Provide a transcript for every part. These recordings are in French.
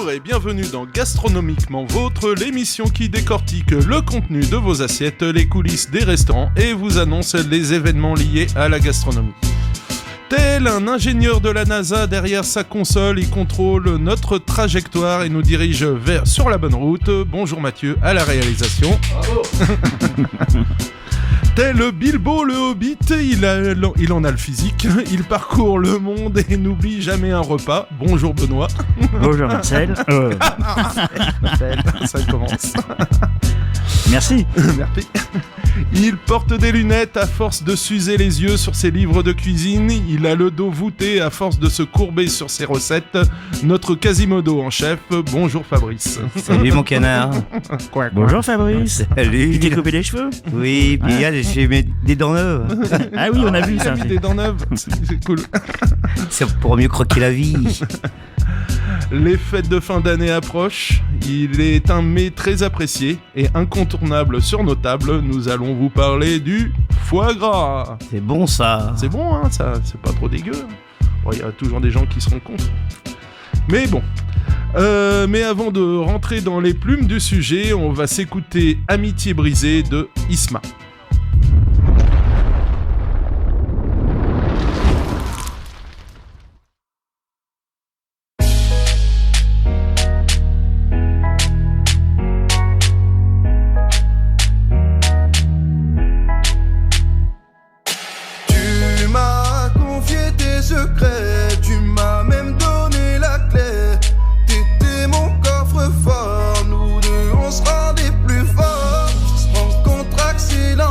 Bonjour et bienvenue dans Gastronomiquement Vôtre, l'émission qui décortique le contenu de vos assiettes, les coulisses des restaurants et vous annonce les événements liés à la gastronomie. Tel un ingénieur de la NASA derrière sa console, il contrôle notre trajectoire et nous dirige sur la bonne route. Bonjour Mathieu à la réalisation. Bravo. Tel Bilbo le Hobbit, il en a le physique, il parcourt le monde et n'oublie jamais un repas. Bonjour Benoît. Bonjour Marcel. Ça commence. Merci. Merci. Il porte des lunettes à force de s'user les yeux sur ses livres de cuisine. Il a le dos voûté à force de se courber sur ses recettes. Notre Quasimodo en chef. Bonjour Fabrice. Salut mon canard. Quoi. Bonjour Fabrice. Salut. Tu t'es coupé les cheveux? Oui, puis regarde, j'ai mis des dents neuves. Ah oui, on a vu il ça. a mis des dents neuves. C'est cool. C'est pour mieux croquer la vie. Les fêtes de fin d'année approchent. Il est un mets très apprécié et incontournable sur nos tables. Nous allons vous parler du foie gras. C'est bon ça. C'est bon, hein, ça, c'est pas trop dégueu. Bon, il y a toujours des gens qui seront contre. Mais bon. Mais avant de rentrer dans les plumes du sujet, on va s'écouter Amitié brisée de Isma. Tu m'as même donné la clé. T'étais mon coffre-fort. Nous deux on sera des plus forts. Rencontre accidentelle.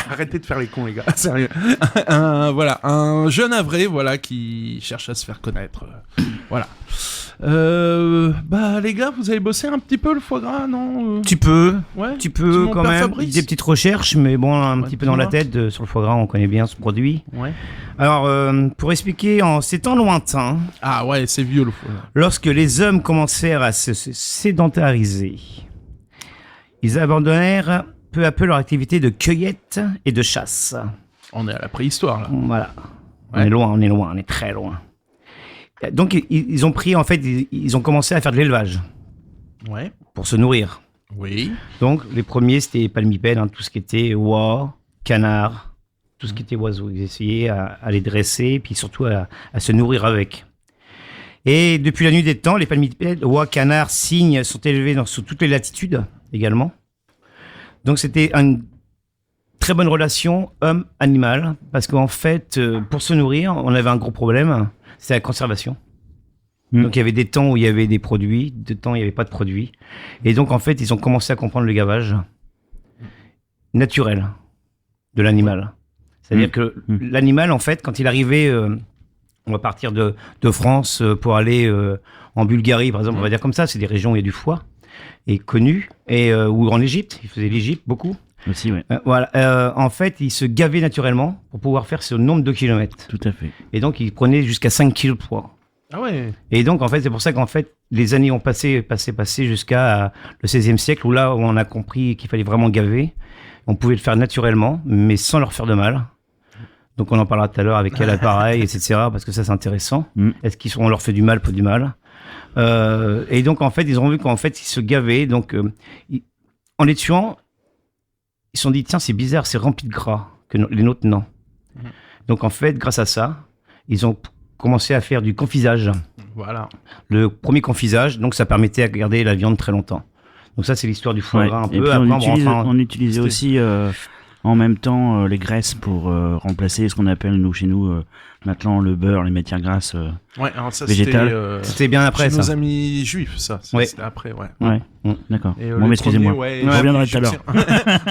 Arrêtez de faire les cons, les gars. Sérieux. Voilà, un jeune havrais, voilà, qui cherche à se faire connaître. Voilà. Les gars, vous avez bossé un petit peu le foie gras, non? Tu peux Ouais. quand père même. Fabrice. Des petites recherches, mais bon, un Ouais, petit peu dans la dis-moi. tête. Sur le foie gras, on connaît bien ce produit. Ouais. Alors, pour expliquer en ces temps lointains, Ah ouais, c'est vieux le foie gras. lorsque les hommes commencèrent à se sédentariser, ils abandonnèrent peu à peu leur activité de cueillette et de chasse. On est à la préhistoire là. Voilà. Ouais. On est très loin. Donc, ils ont pris, en fait, ils ont commencé à faire de l'élevage Ouais. pour se nourrir. Oui. Donc, les premiers, c'était palmipèdes, tout ce qui était oies, canards, tout ce qui était oiseaux. Ils essayaient à les dresser, puis surtout à se nourrir avec. Et depuis la nuit des temps, les palmipèdes, oies, canards, cygnes sont élevés sous toutes les latitudes également. Donc, c'était une très bonne relation homme-animal, parce qu'en fait, pour se nourrir, on avait un gros problème, c'est la conservation. Donc il y avait des temps où il y avait des produits, des temps où il n'y avait pas de produits. Et donc en fait, ils ont commencé à comprendre le gavage naturel de l'animal. C'est-à-dire que l'animal, en fait, quand il arrivait, on va partir de France pour aller en Bulgarie, par exemple, on va dire comme ça, c'est des régions où il y a du foie, et connu, ou en Égypte, il faisait l'Égypte beaucoup. Aussi, ouais. En fait, il se gavait naturellement pour pouvoir faire ce nombre de kilomètres. Tout à fait. Et donc, il prenait jusqu'à 5 kilos de poids. Ah ouais. Et donc, en fait, c'est pour ça qu'en fait, les années ont passé jusqu'à le XVIe siècle, où là, où on a compris qu'il fallait vraiment gaver. On pouvait le faire naturellement, mais sans leur faire de mal. Donc, on en parlera tout à l'heure avec quel appareil, etc., parce que ça, c'est intéressant. Est-ce qu'on leur fait du mal, peu du mal. Et donc, en fait, ils ont vu qu'en fait, ils se gavaient. Donc, en les tuant, ils se sont dit, tiens, c'est bizarre, c'est rempli de gras, que les nôtres, non. Donc, en fait, grâce à ça, ils ont commencé à faire du confisage. Voilà. Le premier confisage, donc ça permettait à garder la viande très longtemps. Donc ça, c'est l'histoire du foie Ouais. gras un Et peu. puis Après, on utilisait aussi en même temps les graisses pour remplacer ce qu'on appelle chez nous maintenant le beurre, les matières grasses. Ouais, alors ça Végétal. c'était bien après chez nos ça. amis juifs, ça. Ouais. C'était après, ouais. Ouais, Mm. d'accord. Et, Bon, les excusez-moi. premiers, Je reviendrai tout à l'heure.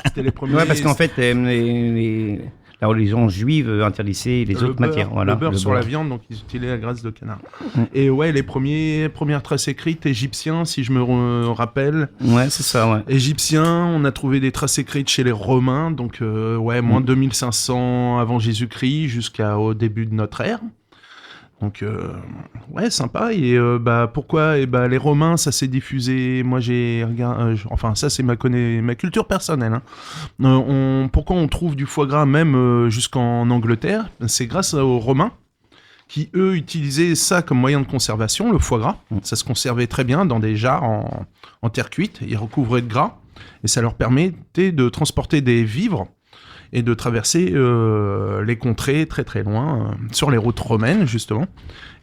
C'était les premiers. Ouais, parce qu'en fait, la religion juive interdisait les autres matières. Voilà, le beurre sur la viande, donc ils utilisaient la graisse de canard. Et ouais, les premières traces écrites égyptiens, si je me rappelle. Ouais, c'est ça, ouais. Égyptiens, on a trouvé des traces écrites chez les Romains, donc moins 2500 avant Jésus-Christ jusqu'au début de notre ère. Donc ouais, sympa. Et pourquoi? Et les Romains, ça s'est diffusé. Moi, j'ai regardé. Enfin, ça c'est ma culture personnelle. Hein. Pourquoi on trouve du foie gras même jusqu'en Angleterre? C'est grâce aux Romains qui eux utilisaient ça comme moyen de conservation, le foie gras. Ça se conservait très bien dans des jarres en terre cuite. Ils recouvraient de gras et ça leur permettait de transporter des vivres et de traverser les contrées très très loin, sur les routes romaines justement.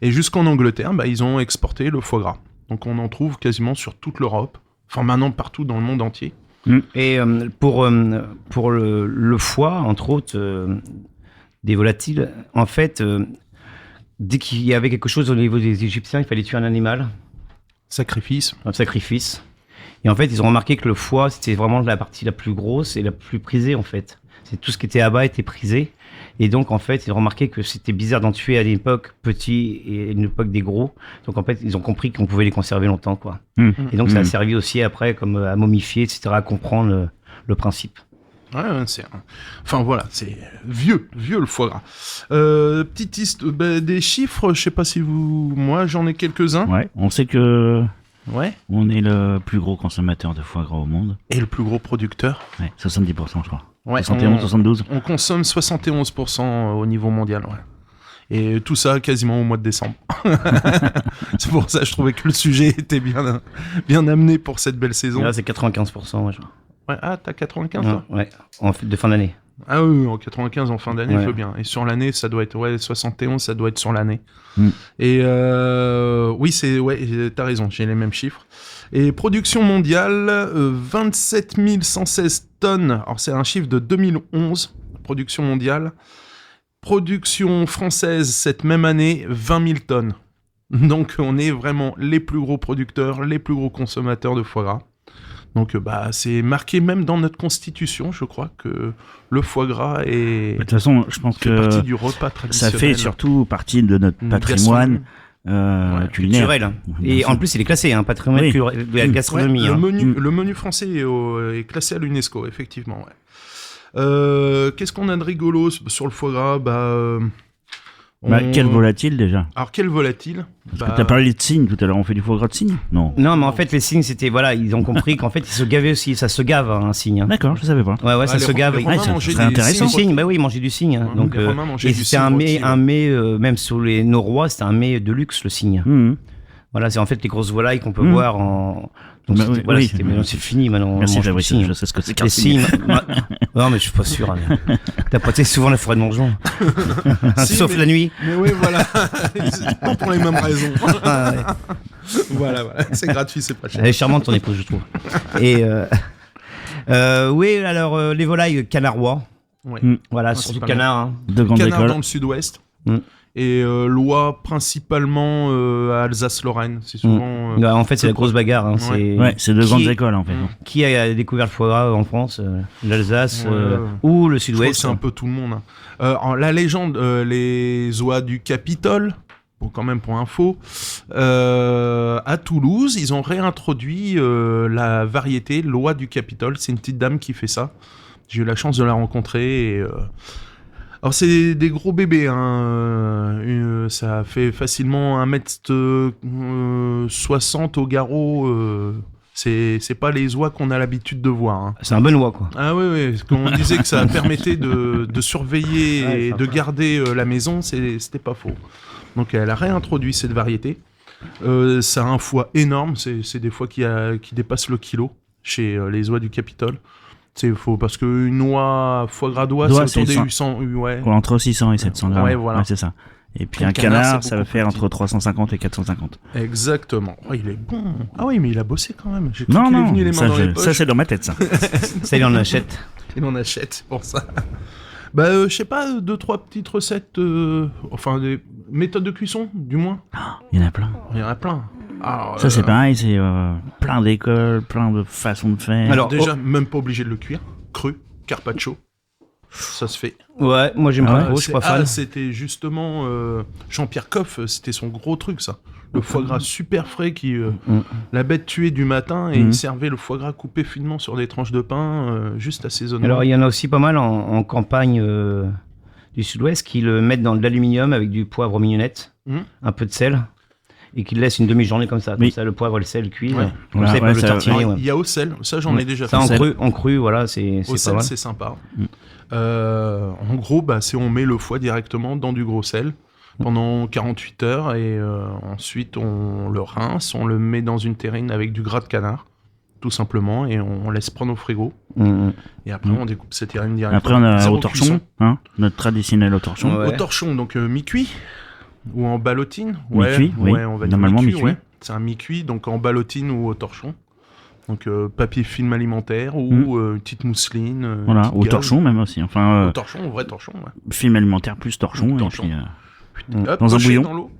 Et jusqu'en Angleterre, ils ont exporté le foie gras. Donc on en trouve quasiment sur toute l'Europe, enfin maintenant partout dans le monde entier. Et pour le foie, entre autres, des volatiles, en fait, dès qu'il y avait quelque chose au niveau des Égyptiens, il fallait tuer un animal, Sacrifice. un sacrifice. Et en fait, ils ont remarqué que le foie, c'était vraiment la partie la plus grosse et la plus prisée, en fait. C'est tout ce qui était à bas était prisé. Et donc, en fait, ils ont remarqué que c'était bizarre d'en tuer à l'époque petit et à une époque des gros. Donc, en fait, ils ont compris qu'on pouvait les conserver longtemps, quoi. Et donc, ça a servi aussi après comme à momifier, etc., à comprendre le principe. Ouais, enfin voilà, c'est vieux le foie gras. Des chiffres, je sais pas si moi j'en ai quelques-uns. Ouais, on sait que Ouais. on est le plus gros consommateur de foie gras au monde. Et le plus gros producteur. Ouais, 70%, je crois. Ouais, 71, 72. On consomme 71% au niveau mondial, ouais. Et tout ça quasiment au mois de décembre. C'est pour ça que je trouvais que le sujet était bien amené pour cette belle saison. Et là, c'est 95%, ouais, je crois. Ouais, ah, t'as 95 toi? Ouais, de fin d'année. Ah oui, en 95 en fin d'année, Ouais. je veux bien. Et sur l'année, ça doit être 71, ça doit être sur l'année. Mm. Et oui, t'as raison, j'ai les mêmes chiffres. Et production mondiale, 27 116 tonnes. Alors c'est un chiffre de 2011, production mondiale. Production française cette même année, 20 000 tonnes. Donc on est vraiment les plus gros producteurs, les plus gros consommateurs de foie gras. Donc c'est marqué même dans notre constitution, je crois, que le foie gras De toute façon, je pense fait que partie du repas traditionnel. ça fait surtout partie de notre patrimoine culinaire. Culturel. Et en plus, il est classé, patrimoine Oui. de la gastronomie. Ouais, hein. le menu français est classé à l'UNESCO, effectivement. Ouais. Qu'est-ce qu'on a de rigolo sur le foie gras Quel volatile déjà? Alors, quel volatile? Parce que t'as parlé de cygne tout à l'heure, on fait du foie gras de cygne? Non. Non, mais en fait, les cygnes, c'était, ils ont compris qu'en fait, ils se gavaient aussi. Ça se gave, un cygne. D'accord, je savais pas. Ouais, ça se gave. Les Romains ça mangeaient serait des intéressant. Le cygnes. cygne, oui, ils mangeaient du cygne. Ouais, Donc, les Romains mangeaient et du c'était cygne un mets, même sous nos rois, c'était un mets de luxe, le cygne. Mhm. Voilà, c'est en fait les grosses volailles qu'on peut voir en. Donc, Bah, c'était- oui, voilà, oui. c'était- maintenant, c'est fini, maintenant. on Merci mange du Fabrice, cygne. je sais ce que c'est qu'un Les cygne. cygnes. Non, mais je suis pas sûr. T'as pas été souvent la forêt de Montjean. Si, Sauf mais- la nuit. Mais oui, voilà. C'est pas pour les mêmes raisons. Ah, ouais. voilà. C'est gratuit, c'est pas cher. Elle est charmante, ton épouse, je trouve. Et oui, alors les volailles canarois. Ouais. Voilà, surtout Principalement. canard. Hein. De grande Canard école. dans le sud-ouest. Mm. Et l'oie principalement à Alsace-Lorraine. C'est souvent. Ouais, en fait, c'est la grosse bagarre. Hein. Ouais, c'est deux Qui- grandes écoles en fait. Qui a découvert le foie gras en France l'Alsace Ouais. ou le Je crois que sud-ouest. c'est un peu tout le monde. La légende, les oies du Capitole, quand même pour info, à Toulouse, ils ont réintroduit la variété l'oie du Capitole. C'est une petite dame qui fait ça. J'ai eu la chance de la rencontrer. Alors c'est des gros bébés, ça fait facilement 1m60 au garrot. C'est pas les oies qu'on a l'habitude de voir. Hein. C'est un bon oie, quoi. Ah oui, quand on disait que ça permettait de surveiller Ouais, et c'est de sympa. garder la maison, c'était pas faux. Donc elle a réintroduit cette variété. Ça a un foie énorme, c'est des foies qui dépassent le kilo chez les oies du Capitole. C'est faux, parce qu'une oie, foie gras d'oie, D'oie, c'est autour c'est des 800... Ouais. Entre 600 et 700 grammes. Ouais, voilà. C'est ça. Et puis Un un canard, canard, c'est ça va beaucoup faire plus entre 350 et 450. Exactement. Oh, il est bon. Ah oui, mais il a bossé quand même. J'ai cru Non, qu'il est non, venu les mains dans les poches. ça c'est dans ma tête ça. Ça, il en achète. Il en achète pour ça. Je sais pas, 2-3 petites recettes, enfin des méthodes de cuisson, du moins. Il y en a plein. Il y en a plein. Alors, Ça c'est pareil, c'est plein d'écoles, plein de façons de faire. Alors, déjà, même pas obligé de le cuire. Cru, carpaccio. Ça se fait. Ouais, moi j'aime Ah pas ouais, trop, je suis pas fan. C'était justement Jean-Pierre Coff, c'était son gros truc, ça. Le foie gras super frais qui la bête tuée du matin et il servait le foie gras coupé finement sur des tranches de pain, juste assaisonné. Alors il y en a aussi pas mal en campagne du sud-ouest qui le mettent dans de l'aluminium avec du poivre mignonnette, un peu de sel, et qui le laissent une demi-journée comme ça. Comme Oui. ça, le poivre et le sel cuisent. Ouais. Comme Voilà, ça, ils ouais, peuvent le ça- tartiner. Alors, ouais. il y a au sel, ça j'en ai déjà Ça fait. en cru, voilà, c'est Au pas sel, mal. c'est sympa. En gros, c'est on met le foie directement dans du gros sel pendant 48 heures et ensuite on le rince, on le met dans une terrine avec du gras de canard, tout simplement, et on laisse prendre au frigo. Et après, on découpe cette terrine directement. Après on a Zéro au torchon, cuisson. notre traditionnel au torchon. Ouais. Au torchon, donc mi-cuit ou en ballotine. Mi-cuit, oui. Ouais, on va dire Normalement, mi-cuit. mi-cuit. Ouais. C'est un mi-cuit, donc en ballotine ou au torchon. Donc papier film alimentaire ou une petite mousseline. une Voilà, petite au gaze. torchon même aussi. Enfin, Au torchon, au vrai torchon. Ouais. film alimentaire plus torchon. Torchon. Et puis, Hop, Dans un poché bouillon. Dans l'eau.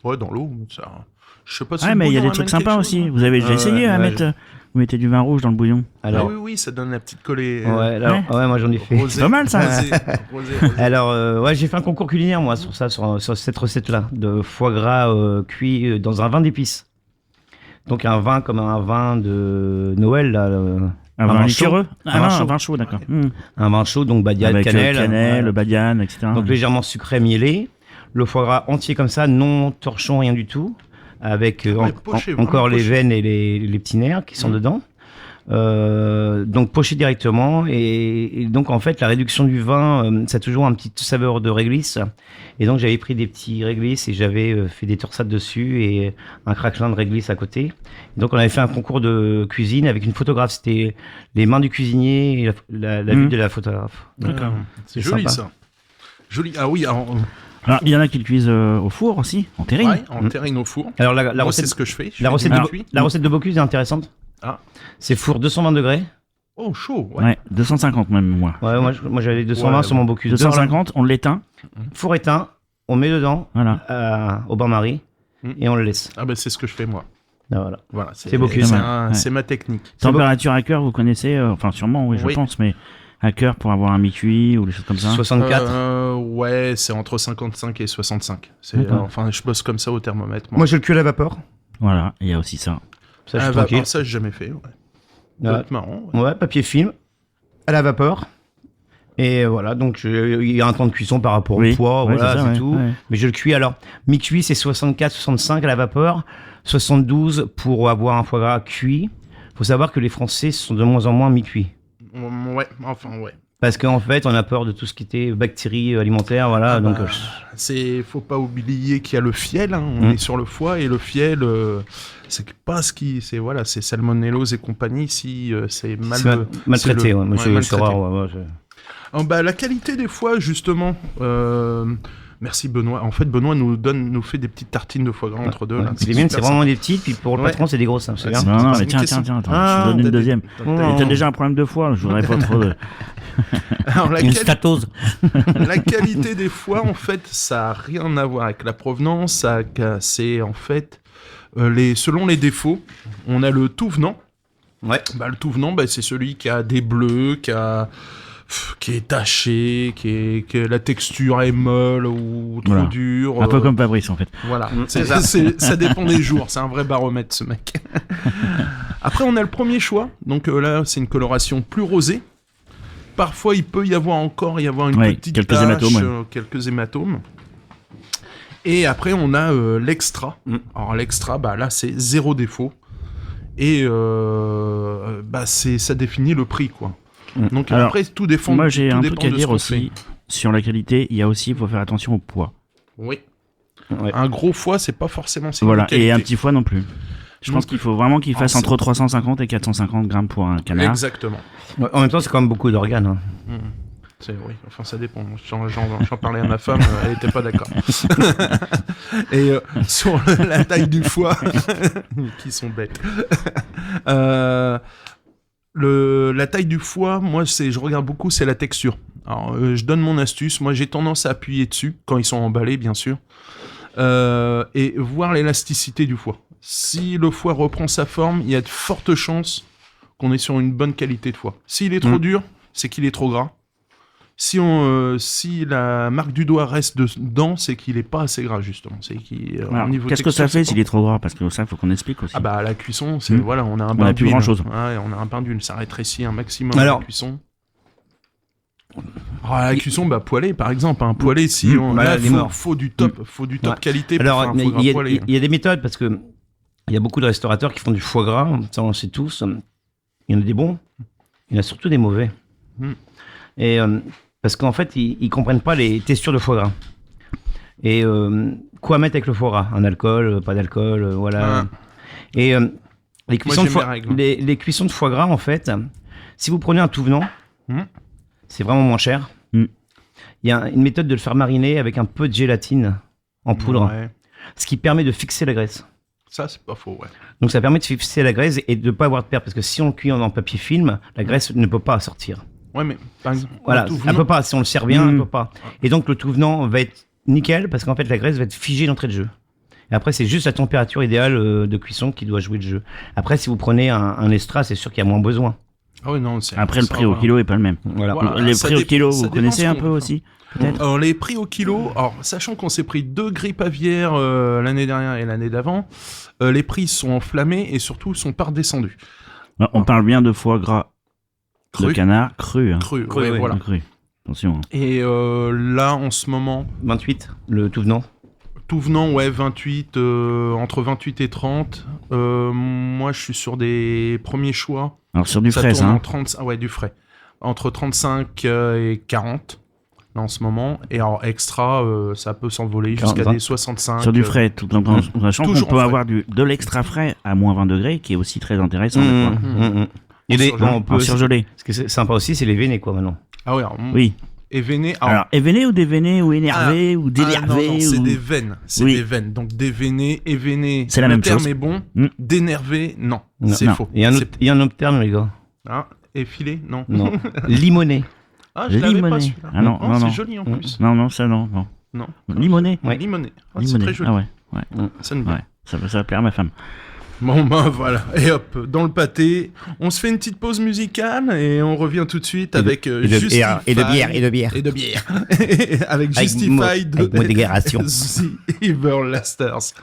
Ouais, dans l'eau. Ça... Je sais pas si Ouais, le mais il y a bouillon des trucs amène sympas quelque chose, aussi. hein. Vous avez déjà essayé à ouais, mettre. Vous mettez du vin rouge dans le bouillon. Alors, Ah oui, ça donne la petite collée. ouais, moi j'en ai fait. Rosé. C'est pas mal, ça. Rosé, rosé. Alors, ouais, j'ai fait un concours culinaire, moi, sur ça, sur cette recette-là, de foie gras cuit dans un vin d'épices. Donc, un vin comme un vin de Noël, là. Un vin chaud. liquoreux. Un vin chaud. Un vin chaud, d'accord. Un vin chaud, donc badiane, Avec cannelle. cannelle, voilà. badiane, etc. Donc, légèrement sucré, mielé. Le foie gras entier comme ça, non torchon, rien du tout. Avec Ouais, poché, vraiment encore les poché. veines et les petits nerfs qui sont dedans. Donc poché directement et donc en fait la réduction du vin ça a toujours un petit saveur de réglisse et donc j'avais pris des petits réglisses et j'avais fait des torsades dessus et un craquelin de réglisse à côté et donc on avait fait un concours de cuisine avec une photographe, c'était les mains du cuisinier et la vue de la photographe. D'accord. C'est C'est joli sympa. ça. Joli. Ah oui, alors, Alors, il y en a qui le cuisent au four aussi, en terrine. ouais, en terrine au four. Alors la Moi, recette c'est ce que je fais. Je la fais recette du de, cuit. la recette de Bocuse est intéressante. Ah. C'est four 220 degrés. Oh, chaud. Ouais. Ouais, 250 même, moi. Ouais, moi j'avais 220 Ouais, sur mon Bocuse. 250, on l'éteint. Four éteint, on met dedans Voilà. au bain-marie Mm. et on le laisse. Ah ben c'est ce que je fais moi. Ah, voilà. Voilà, C'est Bocuse. c'est ma technique. Température à cœur, vous connaissez enfin sûrement, oui, je Oui. pense, mais à cœur pour avoir un mi-cuit ou des choses comme ça. 64. Ouais, c'est entre 55 et 65. D'accord. Enfin, je bosse comme ça au thermomètre. Moi, j'ai le cul à la vapeur. Voilà, il y a aussi ça. Ça, je suis tranquille. Ça, j'ai jamais fait. Ouais. Ouais. C'est marrant. Ouais. Ouais, papier film, à la vapeur. Et voilà, donc il y a un temps de cuisson par rapport Oui. au poids, Ouais, voilà, c'est ça, c'est ouais, tout. ouais. Mais je le cuis alors. Mi-cuit, c'est 64-65 à la vapeur, 72 pour avoir un foie gras cuit. Faut savoir que les Français sont de moins en moins mi-cuits. Ouais, enfin, ouais. Parce qu'en fait, on a peur de tout ce qui était bactéries alimentaires, voilà. Ah donc, bah, faut pas oublier qu'il y a le fiel. Hein, on est sur le foie et le fiel, c'est pas ce qui, c'est salmonellose et compagnie. Si c'est mal, c'est maltraité, ouais, monsieur maltraité. Sorare, ouais, Ah bah, la qualité des foies, justement. Merci Benoît. En fait, Benoît nous fait des petites tartines de foie gras entre deux. ouais. Là. Les miennes, c'est super vraiment des petites, puis pour le Ouais. patron, c'est des grosses, hein, c'est bien. Non, non, pas mais une tiens, question. attends, Ah, je te donne t'as une deuxième. des- T'as déjà un problème de foie, je voudrais pas trop de... Alors, Une statose. la qualité des foies, en fait, ça a rien à voir avec la provenance. C'est en fait selon les défauts. On a le tout venant. Ouais. Bah, le tout venant, c'est celui qui a des bleus, qui est taché, que la texture est molle ou trop Voilà. dure. Un peu comme Fabrice, en fait. Voilà, ça dépend des jours, c'est un vrai baromètre ce mec. Après on a le premier choix, donc là c'est une coloration plus rosée. Parfois il peut y avoir une petite quelques tache, hématomes, ouais. quelques hématomes. Et après on a l'extra. Alors l'extra, là c'est zéro défaut. Et ça définit le prix, quoi. Donc Alors, après tout dépend. Moi, j'ai tout un dépend truc à de ce dire qu'on aussi sur la qualité. Il y a aussi, il faut faire attention au poids. fait. Oui. Ouais. Un gros foie, c'est pas forcément. Voilà, de qualité. et un petit foie non plus. Je pense qu'il faut vraiment qu'il fasse Ah, entre 350 et 450 grammes pour un canard. Exactement. Ouais, en même temps, c'est quand même beaucoup d'organes. Hein. Oui, enfin ça dépend. J'en parlais à ma femme, elle était pas d'accord. Et sur la taille du foie, qui sont bêtes. La taille du foie, moi, je regarde beaucoup, c'est la texture. Alors, je donne mon astuce. Moi, j'ai tendance à appuyer dessus quand ils sont emballés, bien sûr, et voir l'élasticité du foie. Si le foie reprend sa forme, il y a de fortes chances qu'on est sur une bonne qualité de foie. S'il est trop dur, c'est qu'il est trop gras. Si la marque du doigt reste dedans, c'est qu'il est pas assez gras, justement. Alors, qu'est-ce que ça fait s'il est trop gras? Parce que ça, il faut qu'on explique aussi. Ah bah, la cuisson, c'est, voilà, on a un bain n'a plus d'huile. grand-chose. Ouais, on a un bain d'huile, ça rétrécit un maximum Alors, la cuisson. Alors, la cuisson, poêlée, par exemple. Un poêlé, si on voilà, là, les morts. faut du top Ouais. qualité pour Alors, faire un foie gras poêlé. il y a des méthodes parce que il y a beaucoup de restaurateurs qui font du foie gras, ça on le sait tous. Il y en a des bons, il y en a surtout des mauvais. Et parce qu'en fait, ils comprennent pas les textures de foie gras. Et quoi mettre avec le foie gras? Un alcool, pas d'alcool, voilà. Et les cuissons, les cuissons de foie gras, en fait, si vous prenez un tout venant, c'est vraiment moins cher. Il y a une méthode de le faire mariner avec un peu de gélatine en poudre, ce qui permet de fixer la graisse. Ça, c'est pas faux, ouais. Donc ça permet de fixer la graisse et de ne pas avoir de perte, parce que si on le cuit en papier film, la graisse ne peut pas sortir. Ouais, mais par exemple, Voilà, tout elle venant- peut pas, si on le sert bien, elle peut pas. Et donc le tout venant va être nickel, parce qu'en fait la graisse va être figée d'entrée de jeu. Et après c'est juste la température idéale de cuisson qui doit jouer le jeu. Après si vous prenez un extra, c'est sûr qu'il y a moins besoin. Ah ouais, non, c'est... Après, le prix au kilo est pas le même. Voilà. Les ça prix au dépend- kilo, ça vous dépend connaissez ce un qu'on peu veut. aussi, peut-être? Alors, les prix au kilo, alors, sachant qu'on s'est pris 2 grippes aviaires l'année dernière et l'année d'avant, les prix sont enflammés et surtout sont pas redescendus. On parle bien de foie gras de Cru. canard cru. Hein. Cru, Cru, ouais, oui. voilà. Cru. Attention. Hein. Et là, en ce moment, 28, le tout venant. tout venant, ouais, 28, entre 28 et 30. Moi, je suis sur des premiers choix. Alors, sur du Ça frais, tourne en hein. 35, ouais, du frais. Entre 35 et 40, là, en ce moment. Et alors, extra, ça peut s'envoler jusqu'à 45. des 65. Sur du frais, tout en sachant qu'on Toujours en peut frais. avoir de l'extra frais à moins 20 degrés, qui est aussi très intéressant. des fois. Et des, surgelé. on peut En aussi- surgelé. ce qui est sympa aussi, c'est les vénés, quoi, maintenant. Ah ouais, alors, Oui. et véné. Alors, événé ou dévéné ou énervé ou dénervé non, c'est ou... des veines. C'est Oui. des veines. Donc dévéné, événé. C'est la même chose. Le terme est bon. Mm. D'énervé, non. Non. C'est Non. faux. Il y a C'est- un autre terme, les gars. Ah, effilé, non. Non. Limoné. Ah, je l'avais Limoné. pas celui-là. Ah non, non, c'est non. joli en plus. Non, ça non. Non. Limoné. Ouais. Limoné. Ah, c'est Limoné. très joli. Ah ouais. Ça me plaît. Ouais. Ça va plaire à ma femme. Bon ben voilà, et hop, dans le pâté, on se fait une petite pause musicale et on revient tout de suite avec Justified. Et de bière. Et de bière. Avec Avec Justified avec modération. The Everlasters.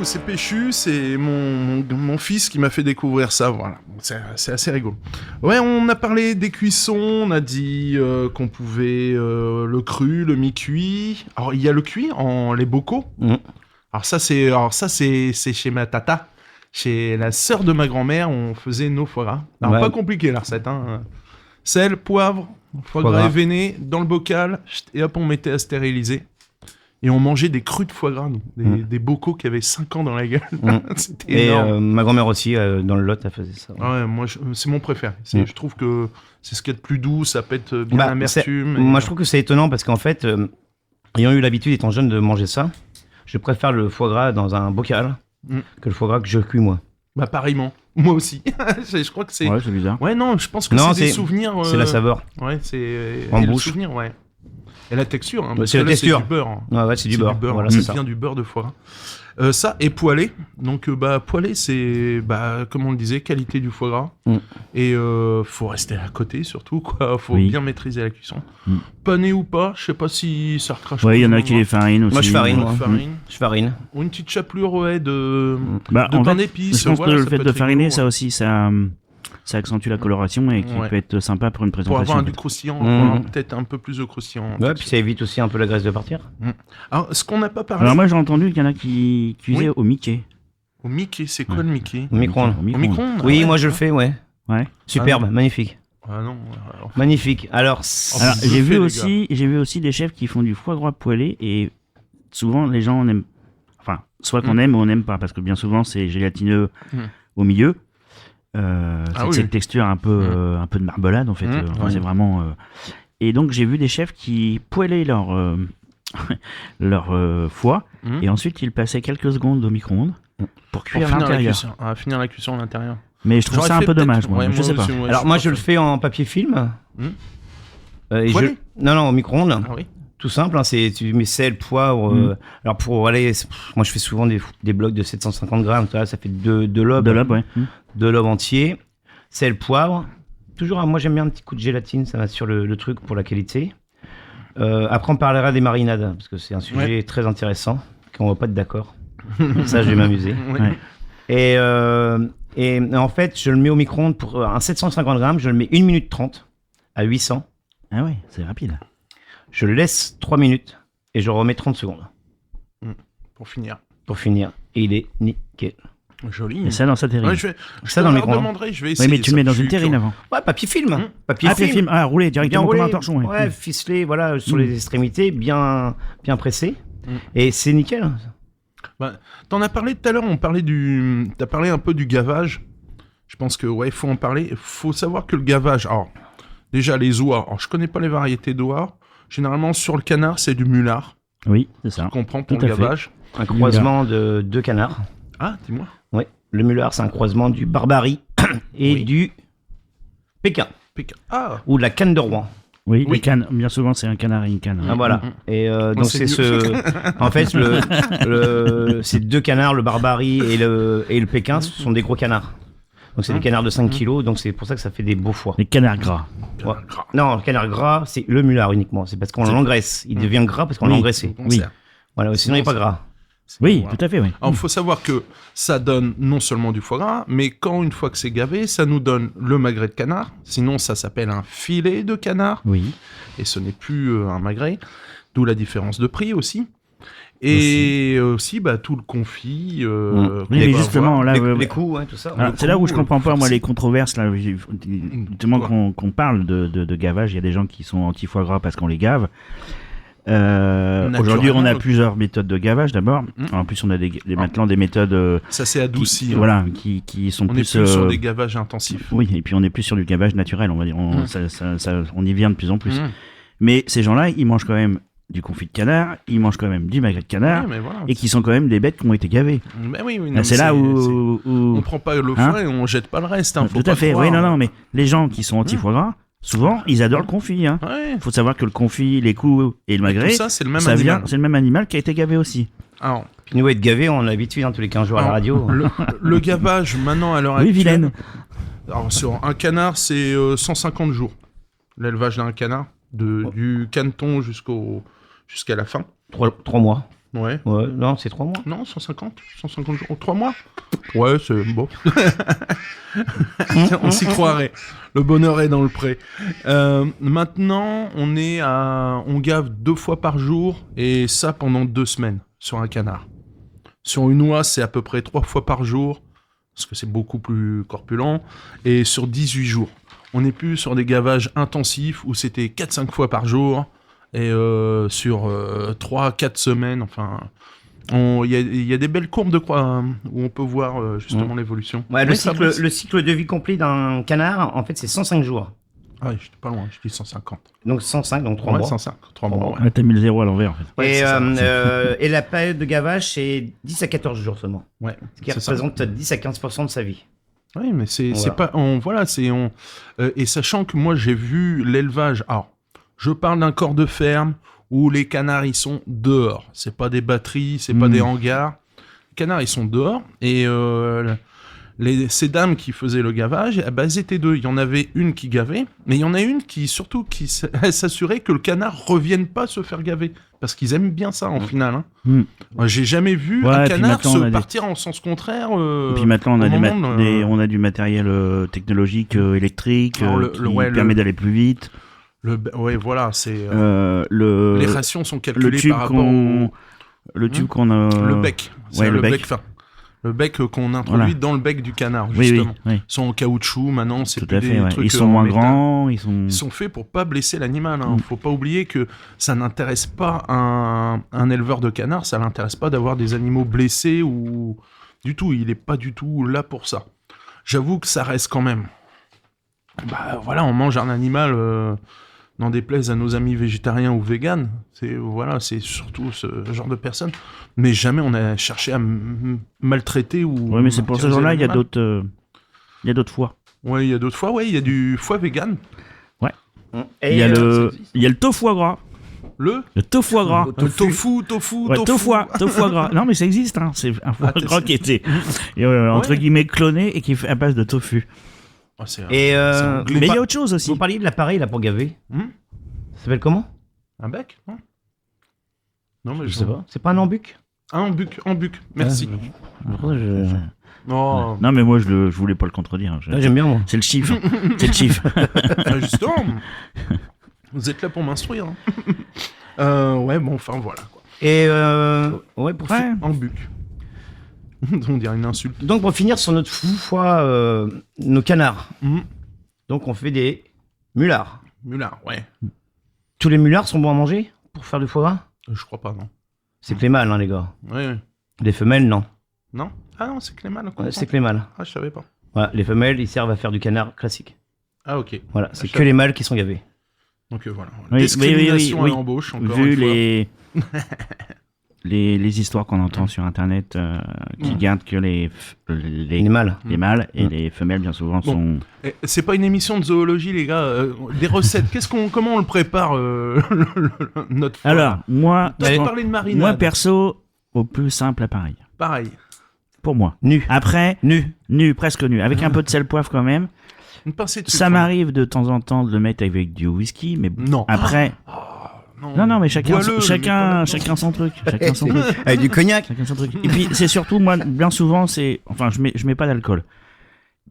C'est péchu, c'est mon fils qui m'a fait découvrir ça, voilà. C'est assez rigolo. Ouais, on a parlé des cuissons, on a dit qu'on pouvait le cru, le mi-cuit. Alors, il y a le cuit en les bocaux. Alors ça, c'est chez ma tata. Chez la sœur de ma grand-mère, on faisait nos foie gras. Alors, pas compliqué la recette, hein. Sel, poivre, foie gras événé dans le bocal, et hop, on mettait à stériliser. Et on mangeait des crus de foie gras, nous. Des bocaux qui avaient 5 ans dans la gueule. C'était énorme. Et ma grand-mère aussi, dans le Lot, elle faisait ça. Ouais, moi, c'est mon préféré. Je trouve que c'est ce qu'il y a de plus doux, ça pète bien l'amertume. Moi, je trouve que c'est étonnant parce qu'en fait, ayant eu l'habitude, étant jeune, de manger ça, je préfère le foie gras dans un bocal que le foie gras que je cuis, moi. Bah, pareillement. Moi aussi. Je crois que c'est... Ouais, c'est bizarre. Ouais, non, je pense que c'est des souvenirs... C'est la saveur. Ouais, c'est... En bouche. le souvenir, ouais. Et la texture, hein, c'est la texture. C'est du beurre. Hein. Ouais, c'est du beurre. Voilà, c'est bien du beurre de foie gras. Ça, et poêlé. Donc, poêlé, c'est, comme on le disait, qualité du foie gras. Et faut rester à côté, surtout, quoi. Faut bien maîtriser la cuisson. Pané ou pas, je sais pas si ça recrache. Ouais, il y en a qui les farinent aussi. Moi, je farine. Je farine. Ou une petite chapelure, ouais, de pain d'épices. Je pense que le fait de fariner, ça aussi, ça accentue la coloration et qui peut être sympa pour une présentation. Pour avoir du croustillant, peut-être un peu plus de croustillant. Ouais, puis ça évite aussi un peu la graisse de partir. Alors, ce qu'on n'a pas parlé... Alors moi, j'ai entendu qu'il y en a qui cuisaient au Mickey. Au Mickey, c'est quoi le Mickey? Au micro-ondes. Au micro-ondes? Oui, moi je le fais, ouais. Superbe, magnifique. Ah non. Alors... Magnifique. Alors j'ai vu aussi des chefs qui font du foie gras poêlé et souvent les gens en aiment. Enfin, soit qu'on aime ou on n'aime pas parce que bien souvent c'est gélatineux au milieu. C'est cette texture un peu de marmelade en fait. C'est vraiment. Et donc j'ai vu des chefs qui poêlaient leur foie et ensuite ils passaient quelques secondes au micro-ondes pour cuire l'intérieur. Finir la cuisson à l'intérieur. Mais je trouve ça un peu dommage, moi. Je sais pas. Alors moi je le fais en papier film. Non, au micro-ondes. Ah oui. Tout simple, hein, tu mets sel, poivre. Alors pour aller, moi je fais souvent des blocs de 750 grammes. Ça fait deux lobes. Deux lobes, ouais. Deux lobes entiers. Sel, poivre. Toujours, moi j'aime bien un petit coup de gélatine, ça va sur le truc pour la qualité. Après on parlera des marinades, parce que c'est un sujet très intéressant, qu'on va pas être d'accord. Ça je vais m'amuser. Ouais. Et en fait, je le mets au micro-ondes pour un 750 grammes, je le mets 1 minute 30 à 800. Ah ouais, c'est rapide. Je le laisse 3 minutes et je remets 30 secondes. Pour finir. Et il est nickel. Joli. Et ça dans sa terrine. Ouais, je dans le micro-ondes. demanderai, je vais essayer. Oui, mais tu le mets dans une terrine avant. Ouais, papier film. Papier film. Ah, roulé directement comme un torchon. Ouais, ficelé, voilà, sur les extrémités, bien pressé. Et c'est nickel. T'en as parlé tout à l'heure, t'as parlé un peu du gavage. Je pense que, il faut en parler. Il faut savoir que le gavage, alors, déjà les oies, alors je connais pas les variétés d'oies. Généralement, sur le canard, c'est du mulard. Oui, c'est ça. Qu'on prend pour le gavage. Un croisement de 2 canards. Ah, dis-moi. Oui, le mulard, c'est un croisement du Barbarie et du Pékin. Ah. Ou de la canne de Rouen. Oui, les cannes, bien souvent, c'est un canard et une canne. Ah, voilà. Et donc, c'est en fait, ces 2 canards, le Barbarie et le Pékin, ce sont des gros canards. Donc, c'est des canards de 5 kilos, donc c'est pour ça que ça fait des beaux foies. Les canards gras. Ouais. Non, le canard gras, c'est le mulard uniquement. C'est parce qu'on l'engraisse. Il devient gras parce qu'on l'a engraissé. Oui. Voilà, sinon, il n'est pas gras. Oui, tout à fait, oui. Alors, il faut savoir que ça donne non seulement du foie gras, mais une fois que c'est gavé, ça nous donne le magret de canard. Sinon, ça s'appelle un filet de canard. Oui. Et ce n'est plus un magret. D'où la différence de prix aussi. Et aussi, tout le confit. Oui, mais justement, là, les coups, tout ça. C'est là où je comprends pas, moi, les controverses, là, justement, qu'on parle de gavage. Il y a des gens qui sont anti-foie gras parce qu'on les gave. Aujourd'hui, on a plusieurs méthodes de gavage d'abord. En plus, on a maintenant des méthodes. Ça s'est adouci. Voilà, qui sont on est plus sur des gavages intensifs. Oui, et puis on est plus sur du gavage naturel, on va dire. On y vient de plus en plus. Mais ces gens-là, ils mangent quand même du confit de canard, ils mangent quand même du magret de canard, et qui sont quand même des bêtes qui ont été gavées. C'est là où on prend pas le foie et on jette pas le reste. Tout à fait. Oui, non, mais les gens qui sont anti-foie gras. Souvent, ils adorent le confit. Faut savoir que le confit, les coups et le magret, ça, c'est le même animal. C'est le même animal qui a été gavé aussi. Alors, puis nous, être gavés, on a l'habitude tous les 15 jours à la radio. Le gavage, maintenant, à l'heure actuelle... Oui, vilaine. Alors, sur un canard, c'est 150 jours. L'élevage d'un canard, du caneton jusqu'à la fin. 3 mois. Ouais. Non, c'est 3 mois. Non, 150 jours. 3 mois. Ouais, c'est bon. On s'y croirait. Le bonheur est dans le pré. Maintenant, on gave 2 fois par jour, et ça pendant 2 semaines sur un canard. Sur une oie, c'est à peu près 3 fois par jour, parce que c'est beaucoup plus corpulent, et sur 18 jours. On n'est plus sur des gavages intensifs où c'était 4-5 fois par jour, et sur 3-4 semaines, enfin... Il y a des belles courbes de croix où on peut voir justement l'évolution. Ouais, le cycle de vie complet d'un canard, en fait, c'est 105 jours. Ah, j'étais pas loin, je dis 150. Donc 105, donc 3 mois. 105, 3 mois. Ouais. T'as mis le 0 à l'envers, en fait. Ouais, et la période de gavage, c'est 10 à 14 jours seulement. Ouais. Ce qui représente 10 à 15% de sa vie. Oui, mais c'est pas... et sachant que moi, j'ai vu l'élevage... Alors, je parle d'un corps de ferme où les canards, ils sont dehors. C'est pas des batteries, c'est pas des hangars. Les canards, ils sont dehors. Et ces dames qui faisaient le gavage, elles étaient 2. Il y en avait une qui gavait, mais il y en a une qui s'assurait que le canard revienne pas se faire gaver. Parce qu'ils aiment bien ça, en final. J'ai jamais vu un canard partir en sens contraire. Et puis maintenant, on a du matériel technologique, électrique, qui permet d'aller plus vite. Ouais, voilà, c'est... les rations sont calculées par rapport le tube qu'on a... Le bec. C'est le bec fin. Le bec qu'on introduit dans le bec du canard, justement. Oui. Ils sont en caoutchouc, maintenant, c'est plus des trucs... Ils sont moins grands, Ils sont faits pour pas blesser l'animal. Faut pas oublier que ça n'intéresse pas un éleveur de canard, ça l'intéresse pas d'avoir des animaux blessés ou... Du tout, il est pas du tout là pour ça. j'avoue que ça reste quand même. Bah voilà, on mange un animal, n'en déplaise à nos amis végétariens ou véganes. C'est surtout ce genre de personnes. Mais jamais on a cherché à maltraiter ou. Oui, mais c'est pour ce genre-là, il y a d'autres foies. Oui, il y a d'autres foies, il y a du foie vegan. Ouais. Il y a le tofu gras. Le tofu gras. Tofu gras. Non, mais ça existe, hein. C'est un foie gras qui était, entre guillemets, cloné et qui est à base de tofu. Oh, mais il y a autre chose aussi. Vous parliez de l'appareil là pour gaver. Ça s'appelle comment? Un bec, non? Non, mais je sais pas. C'est pas un embuc? Un embuc. Merci. Non, mais moi je voulais pas le contredire. J'aime bien, moi. C'est le chiffre. C'est le chiffre. Justement. Vous êtes là pour m'instruire. Ouais, bon, enfin voilà. Quoi. Et pour embuc. On dirait une insulte. Donc pour finir sur notre foie, nos canards. Donc on fait des mulards. Mulards, ouais. Tous les mulards sont bons à manger pour faire du foie gras? Je crois pas, non. C'est que les mâles, hein, les gars. Ouais. Les femelles, non. Non? Ah non, c'est que les mâles. C'est que les mâles. Ah, je savais pas. Voilà, les femelles, ils servent à faire du canard classique. Ah, ok. Voilà, c'est que les mâles qui sont gavés. Donc voilà. Oui, discrimination à l'embauche, encore vu une fois. les histoires qu'on entend sur Internet qui gardent que les mâles. Les mâles et les femelles, bien souvent, sont... C'est pas une émission de zoologie, les gars. Des recettes, comment on le prépare, notre foie? Alors, moi, parler de marinade. Moi, perso, au plus simple appareil. Pareil. Pour moi. Nu. Après, presque nu. Avec un peu de sel poivre quand même. Une pincée de sucre. Ça m'arrive de temps en temps de le mettre avec du whisky, mais non. Après... Non, mais chacun son truc. Chacun son truc. Avec du cognac. Chacun son truc. Et puis, c'est surtout, moi, bien souvent, je mets pas d'alcool.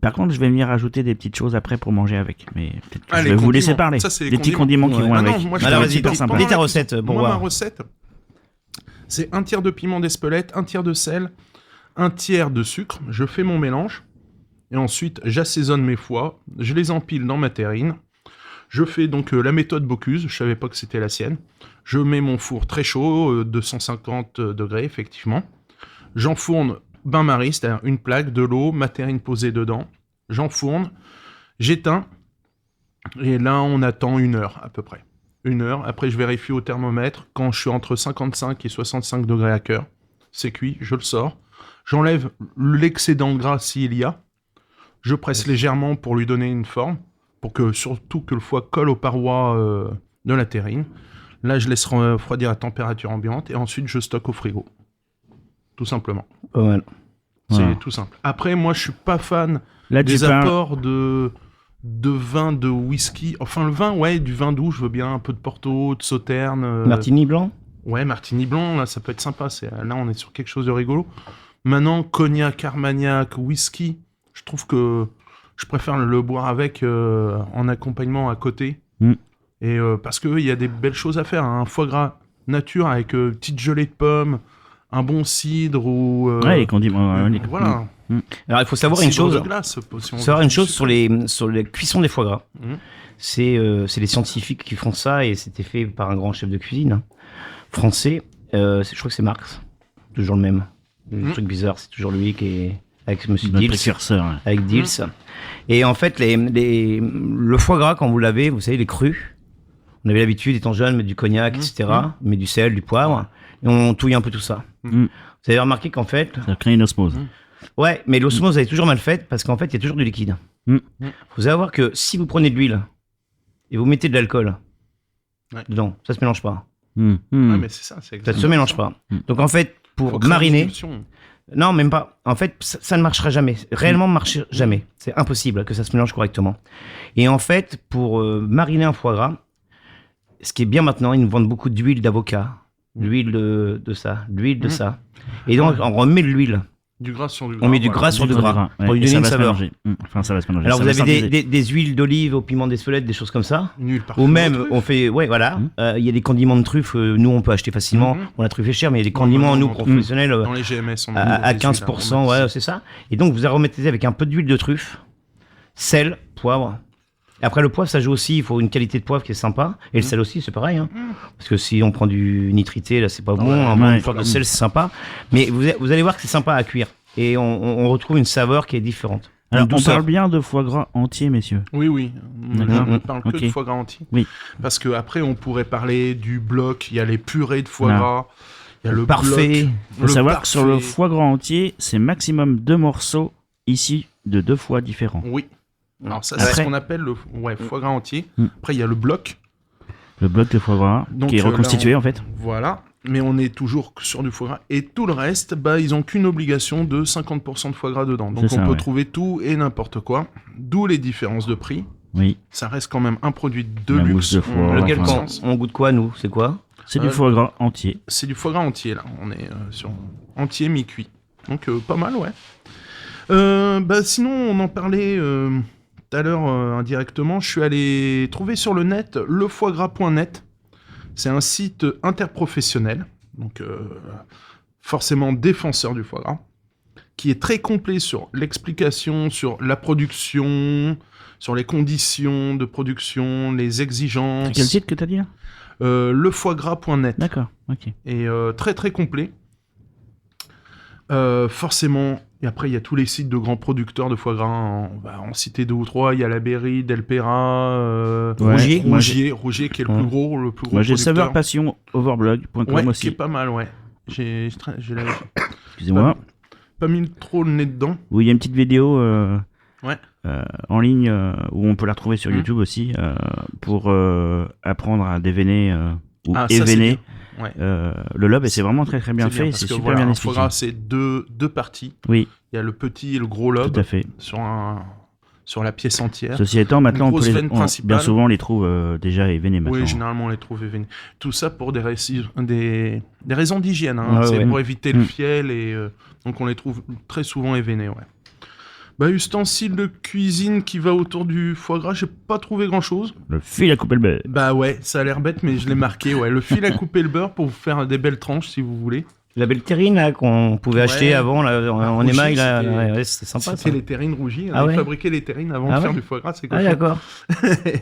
Par contre, je vais venir rajouter des petites choses après pour manger avec. Mais peut-être que je vais vous laisser parler. Ça, des petits condiments qui vont avec. Alors, vas-y, dis ta recette. Ma recette, c'est 1 tiers de piment d'Espelette, 1 tiers de sel, 1 tiers de sucre. Je fais mon mélange. Et ensuite, j'assaisonne mes foies. Je les empile dans ma terrine. Je fais donc la méthode Bocuse, je savais pas que c'était la sienne. Je mets mon four très chaud, 250 degrés effectivement. J'enfourne bain-marie, c'est-à-dire une plaque, de l'eau, ma terrine posée dedans. J'enfourne, j'éteins, et là on attend 1 heure à peu près. 1 heure, après je vérifie au thermomètre, quand je suis entre 55 et 65 degrés à cœur, c'est cuit, je le sors. J'enlève l'excédent de gras s'il y a. Je presse légèrement pour lui donner une forme. Pour que surtout que le foie colle aux parois de la terrine. Là, je laisse refroidir à température ambiante et ensuite je stocke au frigo. Tout simplement. Pas mal. C'est tout simple. Après, moi, je suis pas fan des apports de vin, de whisky. Enfin, le vin, du vin doux, je veux bien un peu de Porto, de Sauterne. Martini blanc. Ouais, Martini blanc, là, ça peut être sympa. Là, on est sur quelque chose de rigolo. Maintenant, cognac, armagnac, whisky, je trouve que je préfère le boire avec en accompagnement à côté. Et parce qu'il y a des belles choses à faire. Un foie gras nature avec petite gelée de pommes, un bon cidre ou... les condiments. Voilà. Alors, il faut savoir une chose. Sur les cuissons des foie gras. C'est les scientifiques qui font ça et c'était fait par un grand chef de cuisine français. Je crois que c'est Marx. Toujours le même. Le truc bizarre, c'est toujours lui qui est... Avec Monsieur Dils. Avec Dils. Et en fait, le foie gras, quand vous l'avez, vous savez, les crus, on avait l'habitude, étant jeune, de mettre du cognac, etc., mais du sel, du poivre, et on touille un peu tout ça. Vous avez remarqué qu'en fait... Ça crée une osmose. Ouais, mais l'osmose, elle est toujours mal faite, parce qu'en fait, il y a toujours du liquide. Vous allez savoir que si vous prenez de l'huile, et vous mettez de l'alcool dedans, ça se mélange pas. Mais c'est ça, ça se mélange pas. Donc en fait, pour mariner... Non, même pas. En fait, ça ne marchera jamais. Réellement, marche jamais. C'est impossible que ça se mélange correctement. Et en fait, pour mariner un foie gras, ce qui est bien maintenant, ils nous vendent beaucoup d'huile d'avocat, l'huile de ça, l'huile de ça. Et donc, on remet de l'huile. Du gras sur du gras. On met du gras sur du gras pour lui donner une saveur. Enfin, ça va se mélanger. Alors, vous avez des huiles d'olive au piment d'Espelette, des choses comme ça. Une huile parfumée. Ou même, on fait, voilà. Il y a des condiments de truffe, nous, on peut acheter facilement. On la truffe est chère, mais il y a des condiments, nous, professionnels, dans les GMS, à 15%, ouais, c'est ça. Et donc, vous remettez avec un peu d'huile de truffe, sel, poivre. Et après, le poivre, ça joue aussi. Il faut une qualité de poivre qui est sympa. Et le sel aussi, c'est pareil. Parce que si on prend du nitrité, là, c'est pas bon. Une fleur de sel, c'est sympa. Mais vous allez voir que c'est sympa à cuire. Et on retrouve une saveur qui est différente. Alors, on parle bien de foie gras entier, messieurs. Oui. D'accord. On ne parle que de foie gras entier. Oui. Parce qu'après, on pourrait parler du bloc. Il y a les purées de foie gras. Il y a le parfait. bloc. Il faut savoir que sur le foie gras entier, c'est maximum 2 morceaux issus de 2 foies différents. Oui. Alors ça, c'est ce qu'on appelle le foie gras entier. Après, il y a le bloc. Le bloc de foie gras, donc, qui est reconstitué en fait. Voilà. Mais on est toujours sur du foie gras. Et tout le reste, ils n'ont qu'une obligation de 50% de foie gras dedans. Donc on peut trouver tout et n'importe quoi. D'où les différences de prix. Oui. Ça reste quand même un produit de luxe. Mousse de foie. Lequel on goûte quoi, nous? C'est quoi? C'est du foie gras entier. C'est du foie gras entier, là. On est sur entier mi-cuit. Donc pas mal, ouais. Sinon, on en parlait tout à l'heure indirectement. Je suis allé trouver sur le net lefoiegras.net. C'est un site interprofessionnel, donc forcément défenseur du foie gras, qui est très complet sur l'explication, sur la production, sur les conditions de production, les exigences. C'est quel site que tu as dit là lefoiegras.net. D'accord, ok. Et très très complet. Forcément, et après il y a tous les sites de grands producteurs de foie gras, on va en citer 2 ou 3, il y a la Berry, Delpera, Rougier qui est le plus gros moi producteur. j'ai saveurpassion overblog.com aussi. Qui est pas mal, ouais. J'ai Excusez-moi. Pas mis trop le nez dedans. Oui, il y a une petite vidéo en ligne où on peut la retrouver sur YouTube aussi pour apprendre à déveiner ou évener. Ouais. Le lobe, et c'est vraiment très très bien fait, c'est super bien expliqué. Le foie gras, c'est deux parties. Oui. Il y a le petit et le gros lobe. Tout à fait. Sur la pièce entière. Ceci étant, maintenant, bien souvent, on les trouve déjà événés. Oui, généralement, on les trouve événés. Tout ça pour des raisons d'hygiène. C'est pour éviter le fiel, et donc on les trouve très souvent événés, ustensile de cuisine qui va autour du foie gras, j'ai pas trouvé grand chose. Le fil à couper le beurre. Ça a l'air bête, mais je l'ai marqué, le fil à couper le beurre pour vous faire des belles tranches si vous voulez. La belle terrine là, qu'on pouvait acheter avant en émail, c'était sympa. C'était les terrines rougies, on fabriquait les terrines avant de faire du foie gras, c'est cool. Ah d'accord.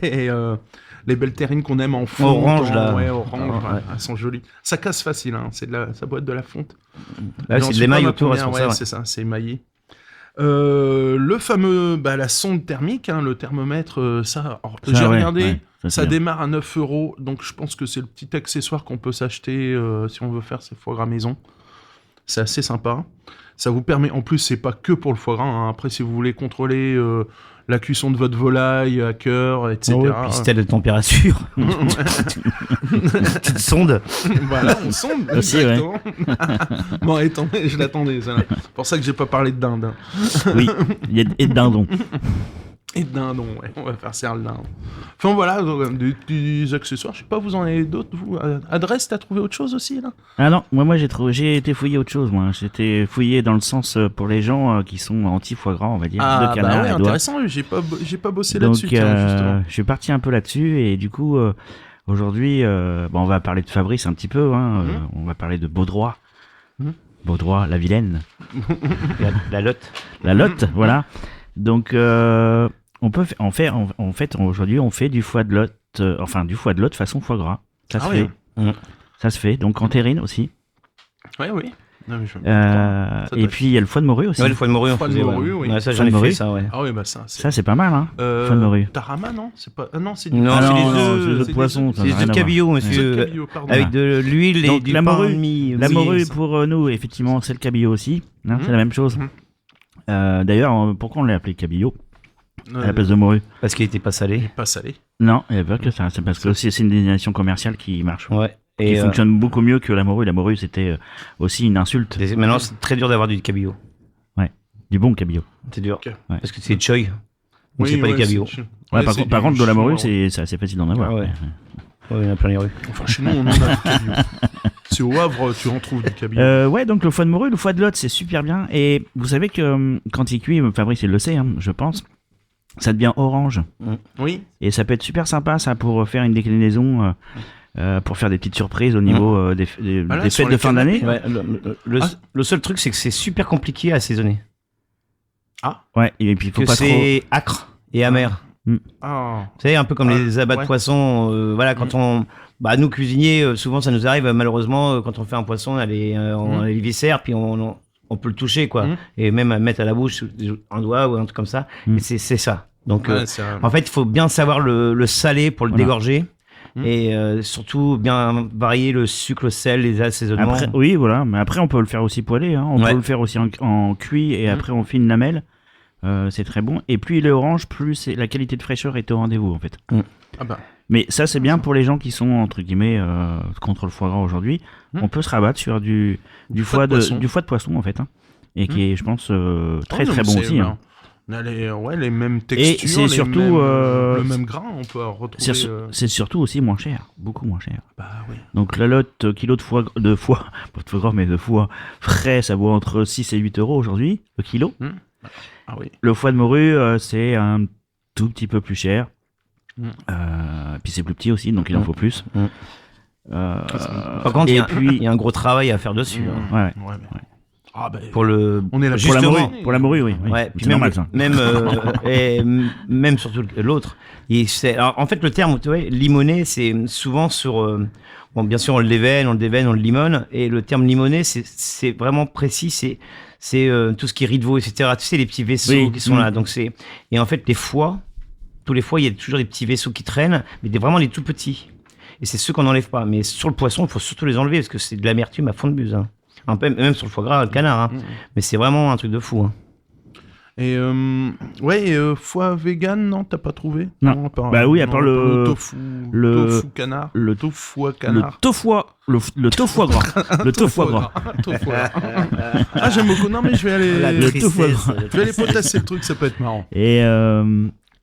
Et les belles terrines qu'on aime en fonte. Orange là. Orange, elles sont jolies. Ça casse facile, ça boit de la fonte. Là, c'est de l'émail autour, c'est ça, c'est émaillé. Le fameux, la sonde thermique, le thermomètre, j'ai regardé, ça démarre à 9 €, donc je pense que c'est le petit accessoire qu'on peut s'acheter si on veut faire ses foie gras maison. C'est assez sympa. Ça vous permet, en plus, c'est pas que pour le foie gras, après si vous voulez contrôler la cuisson de votre volaille à cœur, etc. Puis c'était de température. Petite sonde. Voilà, on sonde. Aussi, Bon, attendez, je l'attendais. C'est pour ça que j'ai pas parlé de dinde. Oui, et de dindon. Et de dindon, on va faire serre le dindon. Enfin voilà, des accessoires. Je sais pas, vous en avez d'autres, vous? Adresse, t'as trouvé autre chose aussi, là? Ah non, moi j'ai été fouillé autre chose, moi. J'étais fouillé dans le sens pour les gens qui sont anti-foie gras, on va dire. De canard et intéressant, j'ai pas bossé là-dessus, justement. Je suis parti un peu là-dessus, et du coup, aujourd'hui, on va parler de Fabrice un petit peu, on va parler de Baudroie. Baudroie, la Vilaine. La Lotte. La Lotte, voilà. Donc, aujourd'hui, on fait du foie de Lotte, du foie de Lotte façon foie gras. Ça se fait. Ça se fait. Donc, en terrine aussi. Oui. Non, et puis, il y a le foie de morue aussi. Ouais, le foie de morue, oui. Ça, j'en ai fait ça, ouais. Ah oui, ça, c'est pas mal, hein. Foie de morue. Tarama, non? C'est pas... non, c'est du... Non, c'est les œufs de poisson. C'est les œufs de cabillaud, monsieur. Avec de l'huile et du pain de la morue, pour nous, effectivement, c'est le cabillaud aussi. C'est la même chose. D'ailleurs, pourquoi on l'a appelé cabillaud à la place de morue? Parce qu'il était pas salé. Pas salé. Non, il n'y a pas que ça. C'est parce que c'est une désignation commerciale qui marche. Ouais. Qui fonctionne beaucoup mieux que la morue. La morue, c'était aussi une insulte. Maintenant, c'est très dur d'avoir du cabillaud. Ouais, du bon cabillaud. C'est dur. Okay. Ouais. Parce que c'est choy. Donc c'est pas des cabillauds. Par contre, de la morue, c'est assez facile d'en avoir. Ouais, il y en a plein les rues. Enfin, chez nous, on en a du cabillaud. C'est au Havre, tu en trouves du cabillaud. Donc le foie de morue, le foie de Lotte, c'est super bien. Et vous savez que quand il cuit, Fabrice, il le sait, je pense, ça devient orange. Oui. Et ça peut être super sympa, ça, pour faire une déclinaison, pour faire des petites surprises au niveau des fêtes de fin d'année. Ouais, le seul truc, c'est que c'est super compliqué à assaisonner. Ah. Ouais, et puis il faut pas trop. C'est acre et amer. Oh. Vous savez, un peu comme les abats de poisson. Quand on. Nous, cuisiniers, souvent ça nous arrive, malheureusement, quand on fait un poisson, on a les viscères, puis on on peut le toucher, quoi. Et même mettre à la bouche un doigt ou un truc comme ça. Et c'est ça. Donc, en fait, il faut bien savoir le saler pour le dégorger. Et surtout bien varier le sucre, le sel, les assaisonnements. Après, oui, voilà. Mais après, on peut le faire aussi poêlé. Hein. On peut le faire aussi en cuit et après on fait une lamelle. C'est très bon. Et plus il est orange, plus la qualité de fraîcheur est au rendez-vous, en fait. Ah bah. Mais ça, c'est bien pour les gens qui sont, entre guillemets, contre le foie gras aujourd'hui. On peut se rabattre sur du foie de poisson, en fait. Hein. Et qui est, je pense, très bon aussi. Hein. On a les mêmes textures, et c'est surtout le même grain, on peut retrouver. C'est surtout aussi moins cher, beaucoup moins cher. Bah oui. Donc la lotte kilo de foie frais, ça vaut entre 6 et 8 euros aujourd'hui, le kilo. Ah oui. Le foie de morue, c'est un tout petit peu plus cher. Puis c'est plus petit aussi, donc il en faut plus. Par contre, il y a un gros travail à faire dessus. Ouais. Ah bah, on est là pour la morue, oui. Ouais, puis c'est normal ça. Même surtout l'autre. Alors, en fait, le terme, tu vois, limoné, c'est souvent sur. Bon, bien sûr, on le déveine, on le limonne, et le terme limoné, c'est vraiment précis. C'est tout ce qui est riz de veau, etc. Tu sais, les petits vaisseaux qui sont là. Donc et en fait, tous les foies, il y a toujours des petits vaisseaux qui traînent, mais vraiment les tout petits. Et c'est ceux qu'on n'enlève pas. Mais sur le poisson, il faut surtout les enlever parce que c'est de l'amertume à fond de buse. Hein. Même sur le foie gras, le canard. Hein. Mais c'est vraiment un truc de fou. Hein. Et foie vegan, non, t'as pas trouvé? Non. À part le tofu, tofu canard, le tofu canard, le tofu gras, le tofu gras. Ah, j'aime beaucoup. Non, mais je vais aller potasser le truc, ça peut être marrant. Et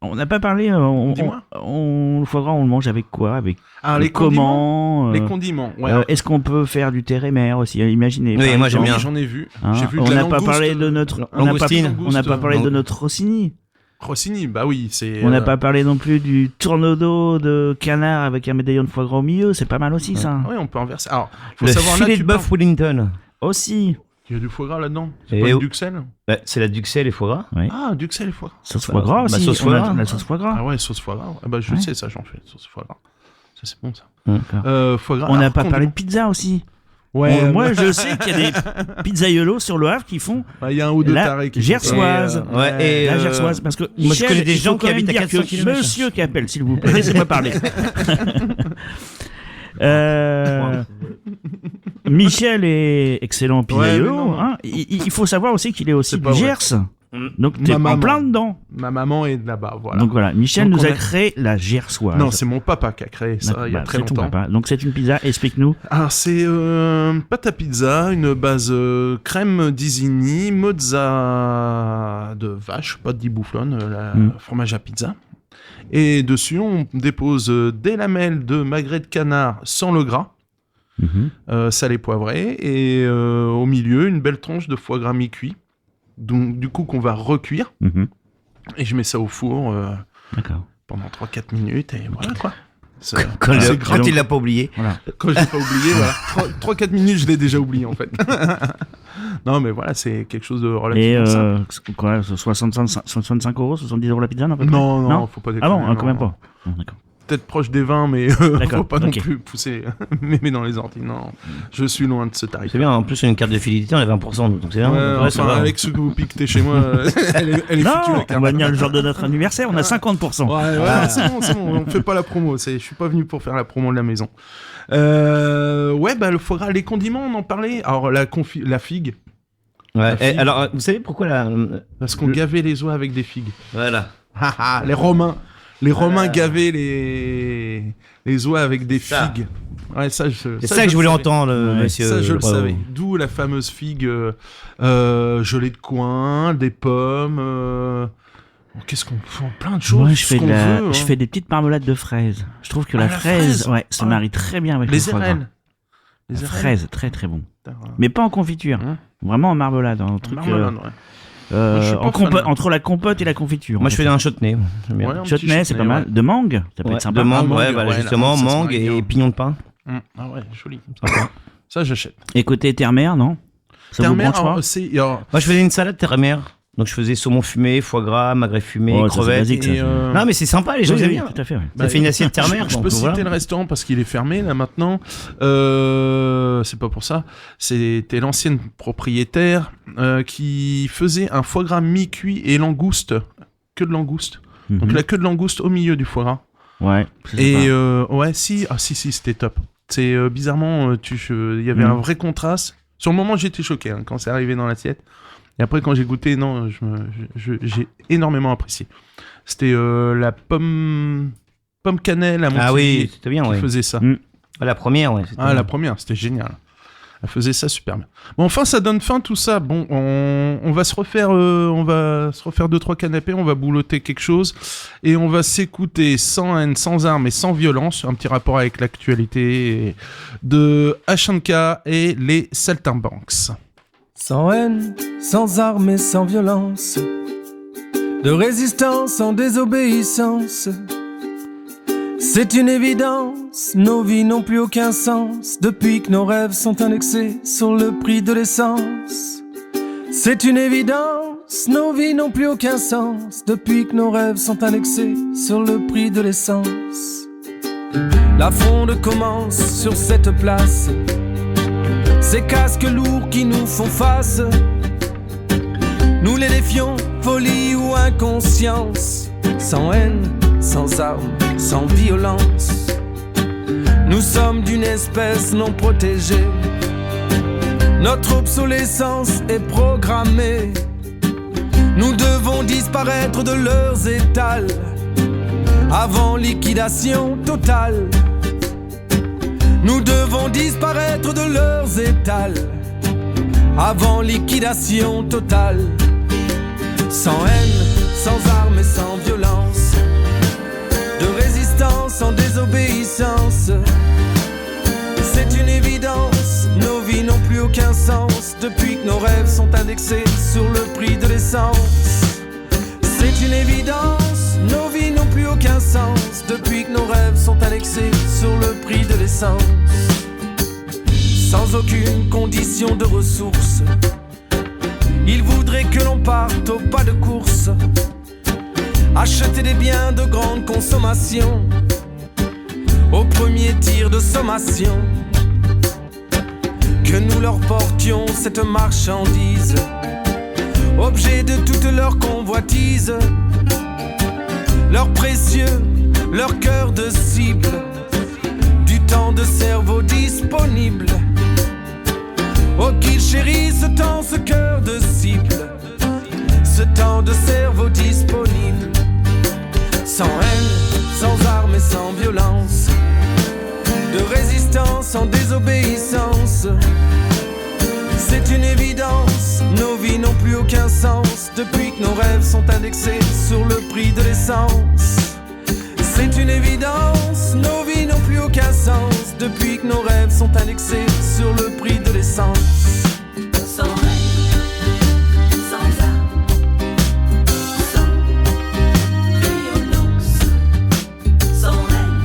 on n'a pas parlé. Dis-moi. Le foie gras, on le mange avec quoi? Avec les condiments. Les condiments. Ouais. Est-ce qu'on peut faire du terre-et-mer aussi? Imaginez. Oui, moi j'aime bien. J'en ai vu. Hein, J'ai vu on n'a pas parlé de notre. On n'a pas parlé de notre Rossini. Rossini, bah oui, c'est. On n'a pas parlé non plus du tourneau de canard avec un médaillon de foie gras au milieu. C'est pas mal aussi, ça. Oui, on peut inverser. Alors, faut savoir filet de bœuf Wellington. Aussi. Il y a du foie gras là-dedans. C'est pas une Duxelles. C'est la Duxelles et foie gras. Oui. Ah, Duxelles et foie gras. Sauce foie gras aussi. Sauce foie gras. La sauce foie gras. Ah ouais, sauce foie gras. Ah bah je sais ça, j'en fais. Sauce foie gras. Ça c'est bon ça. Foie gras. On n'a pas parlé de pizza aussi. Ouais. Moi je sais qu'il y a des pizzaiolos sur le Havre qui font. Il y a un ou deux tarés qui gersoise. Et la gersoise. Parce que moi je connais des gens qui habitent à 400 km. Monsieur Capel, s'il vous plaît, laissez-moi parler. Michel est excellent pizzaïolo. Hein. Il faut savoir aussi qu'il est aussi du Gers. Donc t'es en plein dedans. Ma maman est de là-bas, voilà. Donc voilà, Michel nous a créé la gersoise. Non, c'est mon papa qui a créé ça il y a très longtemps. Donc c'est une pizza, explique-nous. Alors c'est pâte à pizza, une base crème d'Isigny, mozza de vache, pas de bouflonne, fromage à pizza. Et dessus, on dépose des lamelles de magret de canard sans le gras, salé poivré, et au milieu, une belle tranche de foie gras mi-cuit, donc du coup qu'on va recuire. Et je mets ça au four pendant 3-4 minutes, et voilà quoi. Quand il l'a pas oublié. Voilà. Quand je l'ai pas oublié, voilà. 3-4 minutes, je l'ai déjà oublié en fait. Non, mais voilà, c'est quelque chose de relativement simple. Et quoi, 65 euros, 70 euros la pizza, non? Non, faut pas déconner. Ah bon, quand même pas. D'accord. Peut-être proche des 20, mais faut pas non plus pousser mémé dans les orties. Non, je suis loin de ce tarif. C'est bien, en plus, une carte de fidélité, on est 20%, donc c'est bien. Avec ce que vous piquetez chez moi, elle est foutue la carte. On va venir le jour de notre anniversaire, on a 50%. Ouais, c'est bon, on fait pas la promo. Je suis pas venu pour faire la promo de la maison. Le foie gras, les condiments, on en parlait. Alors, la figue. Ouais, alors, vous savez pourquoi Parce qu'on gavait les oies avec des figues. Voilà. Les Romains gavaient les oies avec des figues. Ouais, c'est ça que je voulais entendre, monsieur. Ça, je le savais. D'où la fameuse figue gelée de coin, des pommes. Qu'est-ce qu'on fait? Plein de choses. Moi, je fais des petites marmelades de fraises. Je trouve que la fraise, ça marie très bien avec le foie gras. Les fraises, très très bon. Mais pas en confiture. Vraiment en marmelade. Un truc. Entre la compote et la confiture. Moi, je fais un chutney. Chutney, c'est pas mal. De mangue, ça peut être sympa. De mangue, justement, mangue et pignon de pain. Ah ouais, joli. Ça, j'achète. Et côté terre-mer, non? Terre-mer, moi, je faisais une salade terre-mer. Donc je faisais saumon fumé, foie gras, magret fumé, crevettes. Basique, Non mais c'est sympa, les gens aiment bien. Tout à fait. Ouais. Ça fait une assiette terre-mer. Je peux citer le restaurant parce qu'il est fermé là maintenant. C'est pas pour ça. C'était l'ancienne propriétaire qui faisait un foie gras mi-cuit et langouste, queue de langouste. Donc la queue de langouste au milieu du foie gras. Ouais. Et si, c'était top. C'est bizarrement, il y avait un vrai contraste. Sur le moment, j'étais choqué quand c'est arrivé dans l'assiette. Et après, quand j'ai goûté, non, j'ai énormément apprécié. C'était la pomme cannelle à Montpellier. Ah oui, c'était bien, qui faisait ça. La première, ouais. La première, c'était génial. Elle faisait ça super bien. Bon, enfin, ça donne fin tout ça. Bon, on va se refaire 2-3 canapés, on va boulotter quelque chose et on va s'écouter sans haine, sans armes et sans violence, un petit rapport avec l'actualité de Ashanka et les Saltimbanques. Sans haine, sans armes et sans violence, de résistance en désobéissance. C'est une évidence, nos vies n'ont plus aucun sens depuis que nos rêves sont indexés sur le prix de l'essence. C'est une évidence, nos vies n'ont plus aucun sens depuis que nos rêves sont indexés sur le prix de l'essence. La fronde commence sur cette place, ces casques lourds qui nous font face. Nous les défions, folie ou inconscience, sans haine, sans armes, sans violence. Nous sommes d'une espèce non protégée. Notre obsolescence est programmée. Nous devons disparaître de leurs étals avant liquidation totale. Nous devons disparaître de leurs étals avant liquidation totale. Sans haine, sans armes et sans violence, de résistance en désobéissance. C'est une évidence, nos vies n'ont plus aucun sens depuis que nos rêves sont indexés sur le prix de l'essence. C'est une évidence, nos vies n'ont plus aucun sens depuis que nos rêves sont indexés sur le prix de l'essence. Sans aucune condition de ressources, ils voudraient que l'on parte au pas de course, acheter des biens de grande consommation au premier tir de sommation. Que nous leur portions cette marchandise, objet de toute leur convoitise, leur précieux, leur cœur de cible, du temps de cerveau disponible. Oh qu'ils chérissent ce temps, ce cœur de cible, ce temps de cerveau disponible. Sans haine, sans armes et sans violence, de résistance en désobéissance. C'est une évidence, nos vies n'ont plus aucun sens depuis que nos rêves sont indexés sur le prix de l'essence. C'est une évidence, nos vies n'ont plus aucun sens depuis que nos rêves sont indexés sur le prix de l'essence. Sans haine, sans armes, sans violence. Sans haine,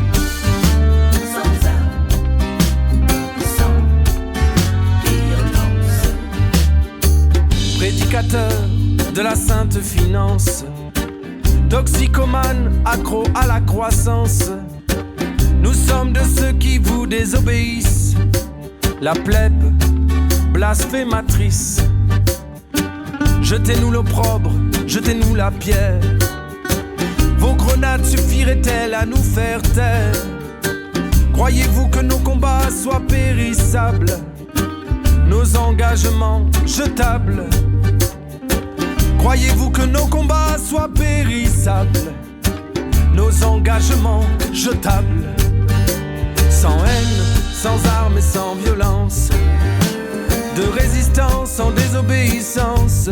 sans armes, sans violence. Prédicateur de la sainte finance, toxicomane, accro à la croissance, nous sommes de ceux qui vous désobéissent. La plèbe blasphématrice, jetez-nous l'opprobre, jetez-nous la pierre. Vos grenades suffiraient-elles à nous faire taire? Croyez-vous que nos combats soient périssables, nos engagements jetables? Croyez-vous que nos combats soient périssables, nos engagements jetables? Sans haine, sans armes et sans violence, de résistance en désobéissance.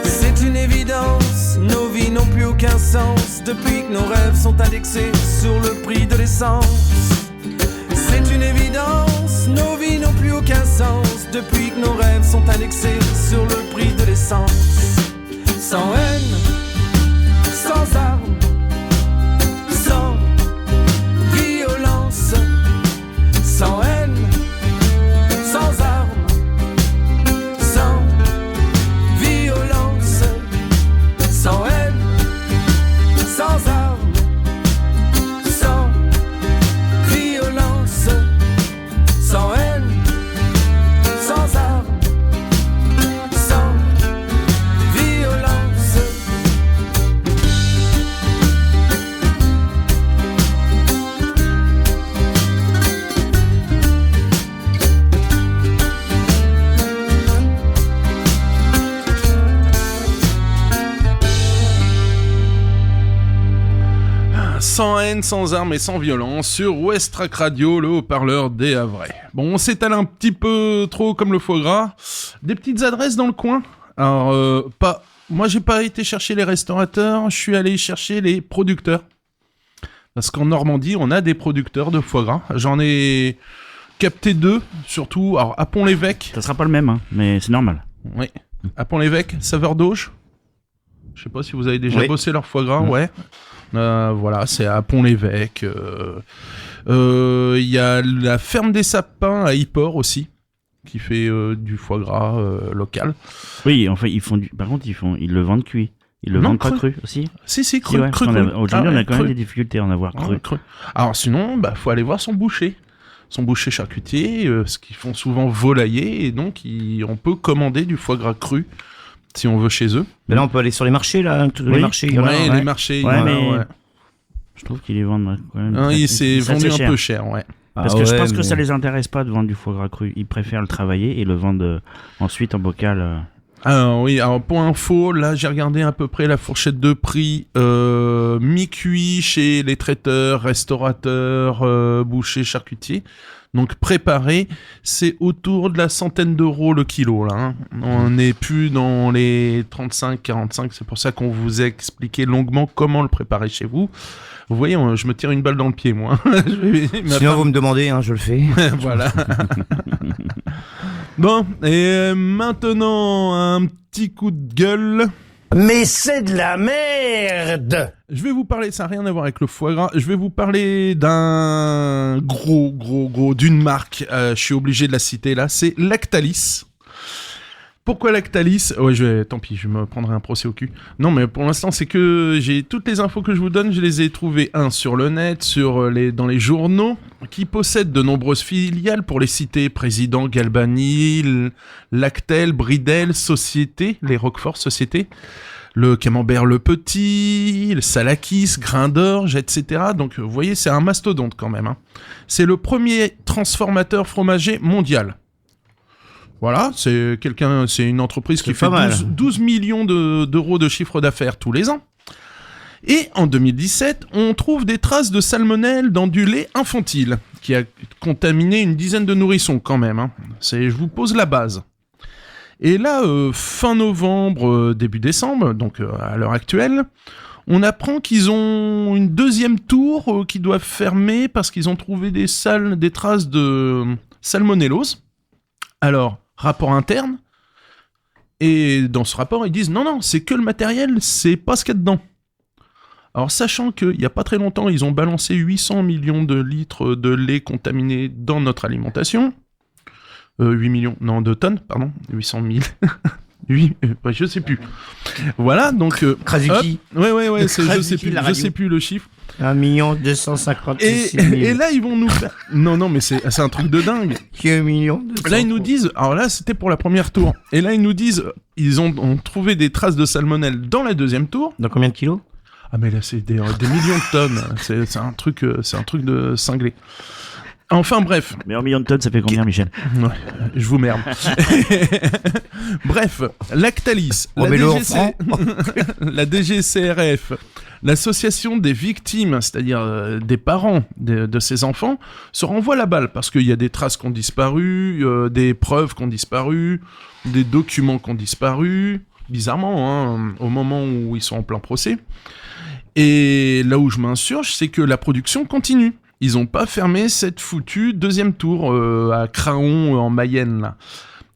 C'est une évidence, nos vies n'ont plus aucun sens depuis que nos rêves sont indexés sur le prix de l'essence. C'est une évidence, nos vies n'ont plus aucun sens depuis que nos rêves sont indexés sur le prix de l'essence. Sans haine, sans armes, sans violence. Sans haine, sans armes, sans violence. sans haine, sans armes et sans violence sur Westrack Radio, le haut-parleur des Havrais. Bon, on s'étale un petit peu trop comme le foie gras. Des petites adresses dans le coin. Alors, moi, j'ai pas été chercher les restaurateurs, je suis allé chercher les producteurs. Parce qu'en Normandie, on a des producteurs de foie gras. J'en ai capté 2, surtout alors, à Pont-l'Évêque. Ça sera pas le même, hein, mais c'est normal. Oui. À Pont-l'Évêque, saveur d'auge. Je sais pas si vous avez déjà bossé leur foie gras, ouais. Voilà, c'est à Pont-l'Évêque. Y a la ferme des sapins à Yport aussi, qui fait du foie gras local. Oui, en fait, par contre, ils le vendent cuit. Ils le vendent pas cru aussi. Si, cru. Ouais, cru. Aujourd'hui, on a quand même des difficultés à en avoir cru. Alors sinon, faut aller voir son boucher charcutier, ce qu'ils font souvent volailler, et donc on peut commander du foie gras cru si on veut chez eux. Mais là, on peut aller sur les marchés, là. Les marchés, les marchés. Je trouve qu'ils les vendent quand même. C'est vendu un peu cher, ouais. Parce que je pense que ça les intéresse pas de vendre du foie gras cru. Ils préfèrent le travailler et le vendre ensuite en bocal. Alors pour info, là j'ai regardé à peu près la fourchette de prix mi-cuit chez les traiteurs, restaurateurs, bouchers, charcutiers. Donc préparé, c'est autour de la centaine d'euros le kilo là. Hein. On n'est plus dans les 35-45, c'est pour ça qu'on vous a expliqué longuement comment le préparer chez vous. Vous voyez, je me tire une balle dans le pied moi. Sinon vous me demandez, hein, je le fais. Voilà. Bon, et maintenant un petit coup de gueule. Mais c'est de la merde! Je vais vous parler, ça n'a rien à voir avec le foie gras, je vais vous parler d'un d'une marque, je suis obligé de la citer là, c'est Lactalis. Pourquoi Lactalis ? Tant pis, je me prendrai un procès au cul. Non, mais pour l'instant, c'est que j'ai toutes les infos que je vous donne, je les ai trouvées, sur le net, dans les journaux, qui possèdent de nombreuses filiales, pour les citer, Président, Galbani, Lactel, Bridel, Société, les Roquefort Société, le Camembert le Petit, le Salakis, Grain d'Orge, etc. Donc, vous voyez, c'est un mastodonte quand même. Hein. C'est le premier transformateur fromager mondial. Voilà, c'est une entreprise qui fait 12 millions d'euros de chiffre d'affaires tous les ans. Et en 2017, on trouve des traces de salmonelle dans du lait infantile, qui a contaminé une dizaine de nourrissons quand même. Hein. Je vous pose la base. Et là, fin novembre, début décembre, donc à l'heure actuelle, on apprend qu'ils ont une deuxième tour qui doit fermer parce qu'ils ont trouvé des traces de salmonellose. Alors, rapport interne, et dans ce rapport, ils disent non, c'est que le matériel, c'est pas ce qu'il y a dedans. Alors, sachant qu'il y a pas très longtemps, ils ont balancé 800 millions de litres de lait contaminé dans notre alimentation. 8 millions, non, de tonnes, pardon, 800 000. Je sais plus. Voilà, donc... Krasuki. Ouais, je sais plus le chiffre. 1 256 000. Et là, ils vont nous faire... Non, mais c'est un truc de dingue. 1 million. Là, ils nous disent... Alors là, c'était pour la première tour. Et là, ils nous disent... Ils ont trouvé des traces de salmonelle dans la deuxième tour. Dans combien de kilos ? Ah, mais là, c'est des millions de tonnes. C'est un truc de cinglé. Enfin, bref. Mais en millions de tonnes, ça fait combien, Michel ? Ouais, je vous merde. Bref, Lactalis, la DGCRF, l'association des victimes, c'est-à-dire des parents de ces enfants, se renvoient la balle parce qu'il y a des traces qui ont disparu, des preuves qui ont disparu, des documents qui ont disparu, bizarrement, hein, au moment où ils sont en plein procès. Et là où je m'insurge, c'est que la production continue. Ils n'ont pas fermé cette foutue deuxième tour à Craon en Mayenne là.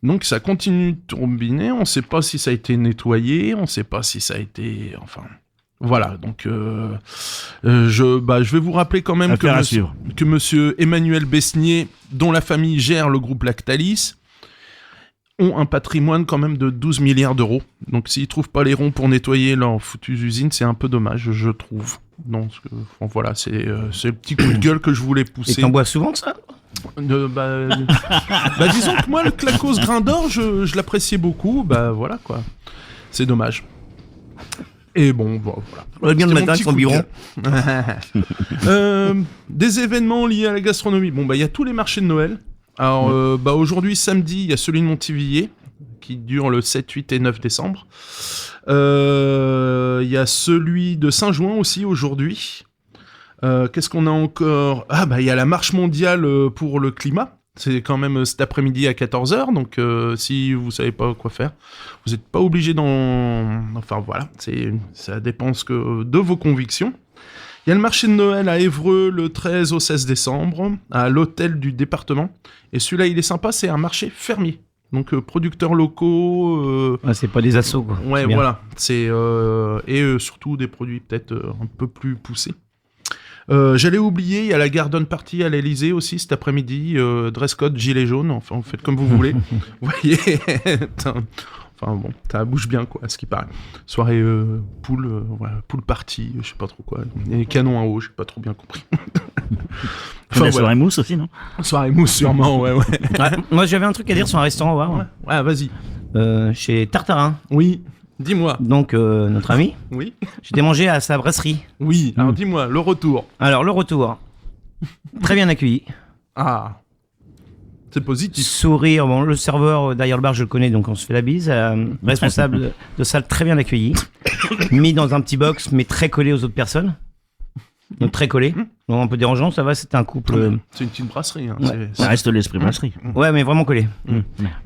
Donc ça continue de tourbiner, on ne sait pas si ça a été nettoyé, on ne sait pas si ça a été... Enfin, voilà, donc je vais vous rappeler quand même que monsieur Emmanuel Besnier, dont la famille gère le groupe Lactalis, ont un patrimoine quand même de 12 milliards d'euros. Donc s'ils ne trouvent pas les ronds pour nettoyer leurs foutues usines, c'est un peu dommage, je trouve. Donc voilà, c'est le petit coup de gueule que je voulais pousser. Et t'en bois souvent de ça ? Disons que moi, le Clacos Grain d'Orge, je l'appréciais beaucoup. Voilà quoi. C'est dommage. Et bon, voilà. On va bien le matin avec son biberon. Des événements liés à la gastronomie. Bon, il y a tous les marchés de Noël. Alors, aujourd'hui, samedi, il y a celui de Montivilliers, qui dure le 7, 8 et 9 décembre. Il y a celui de Saint-Jouin aussi, aujourd'hui. Qu'est-ce qu'on a encore ? Ah bah il y a la marche mondiale pour le climat. C'est quand même cet après-midi à 14h, donc si vous savez pas quoi faire, vous n'êtes pas obligé Enfin voilà, ça dépend de vos convictions. Il y a le marché de Noël à Évreux le 13 au 16 décembre, à l'hôtel du département. Et celui-là, il est sympa, c'est un marché fermier. Donc producteurs locaux... c'est pas des assos, quoi. Ouais, voilà. Et surtout des produits peut-être un peu plus poussés. J'allais oublier, il y a la Garden Party à l'Elysée aussi cet après-midi, dress code gilet jaune, enfin vous faites comme vous voulez. Vous voyez, enfin bon, ça bouge bien quoi, à ce qui paraît. Soirée pool party, je sais pas trop quoi, et canon à eau, j'ai pas trop bien compris. Enfin, la soirée mousse aussi, non ? Soirée mousse sûrement, ouais. Moi j'avais un truc à dire sur un restaurant, Ouais, vas-y. Chez Tartarin. Oui. Dis-moi. Donc, notre ami. Oui. J'étais mangé à sa brasserie. Oui, alors dis-moi, le retour. Alors, le retour. Très bien accueilli. Ah. C'est positif. Sourire. Bon, le serveur derrière le bar, je le connais, donc on se fait la bise. Responsable de salle, très bien accueilli. Mis dans un petit box, mais très collé aux autres personnes. Donc, très collé. Donc, un peu dérangeant, ça va, c'était un couple. C'est une petite brasserie. Hein. Ouais. Ça reste l'esprit brasserie. Ouais, mais vraiment collé.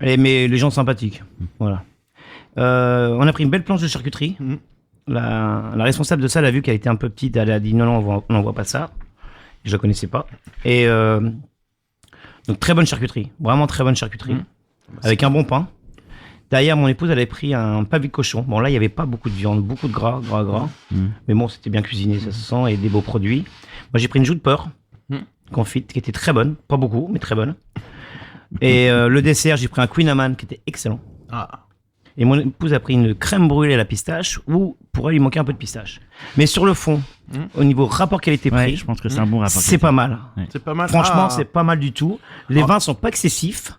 Mais les gens sympathiques. Voilà. On a pris une belle planche de charcuterie. La responsable de salle a vu qu'elle était un peu petite. Elle a dit non, on n'envoie pas ça. Je la connaissais pas. Et donc très bonne charcuterie, vraiment très bonne charcuterie, avec un bon pain. Derrière, mon épouse, elle avait pris un pavé de cochon. Bon là, il y avait pas beaucoup de viande, beaucoup de gras. Mais bon, c'était bien cuisiné, ça se sent, et des beaux produits. Moi, j'ai pris une joue de porc confite qui était très bonne, pas beaucoup, mais très bonne. Et le dessert, j'ai pris un Queen Amman qui était excellent. Et mon épouse a pris une crème brûlée à la pistache, où pour elle, il manquait un peu de pistache. Mais sur le fond, au niveau rapport qualité-prix, je pense que c'est un bon rapport. C'est pas mal. Ouais. C'est pas mal. Franchement, c'est pas mal du tout. Les vins sont pas excessifs.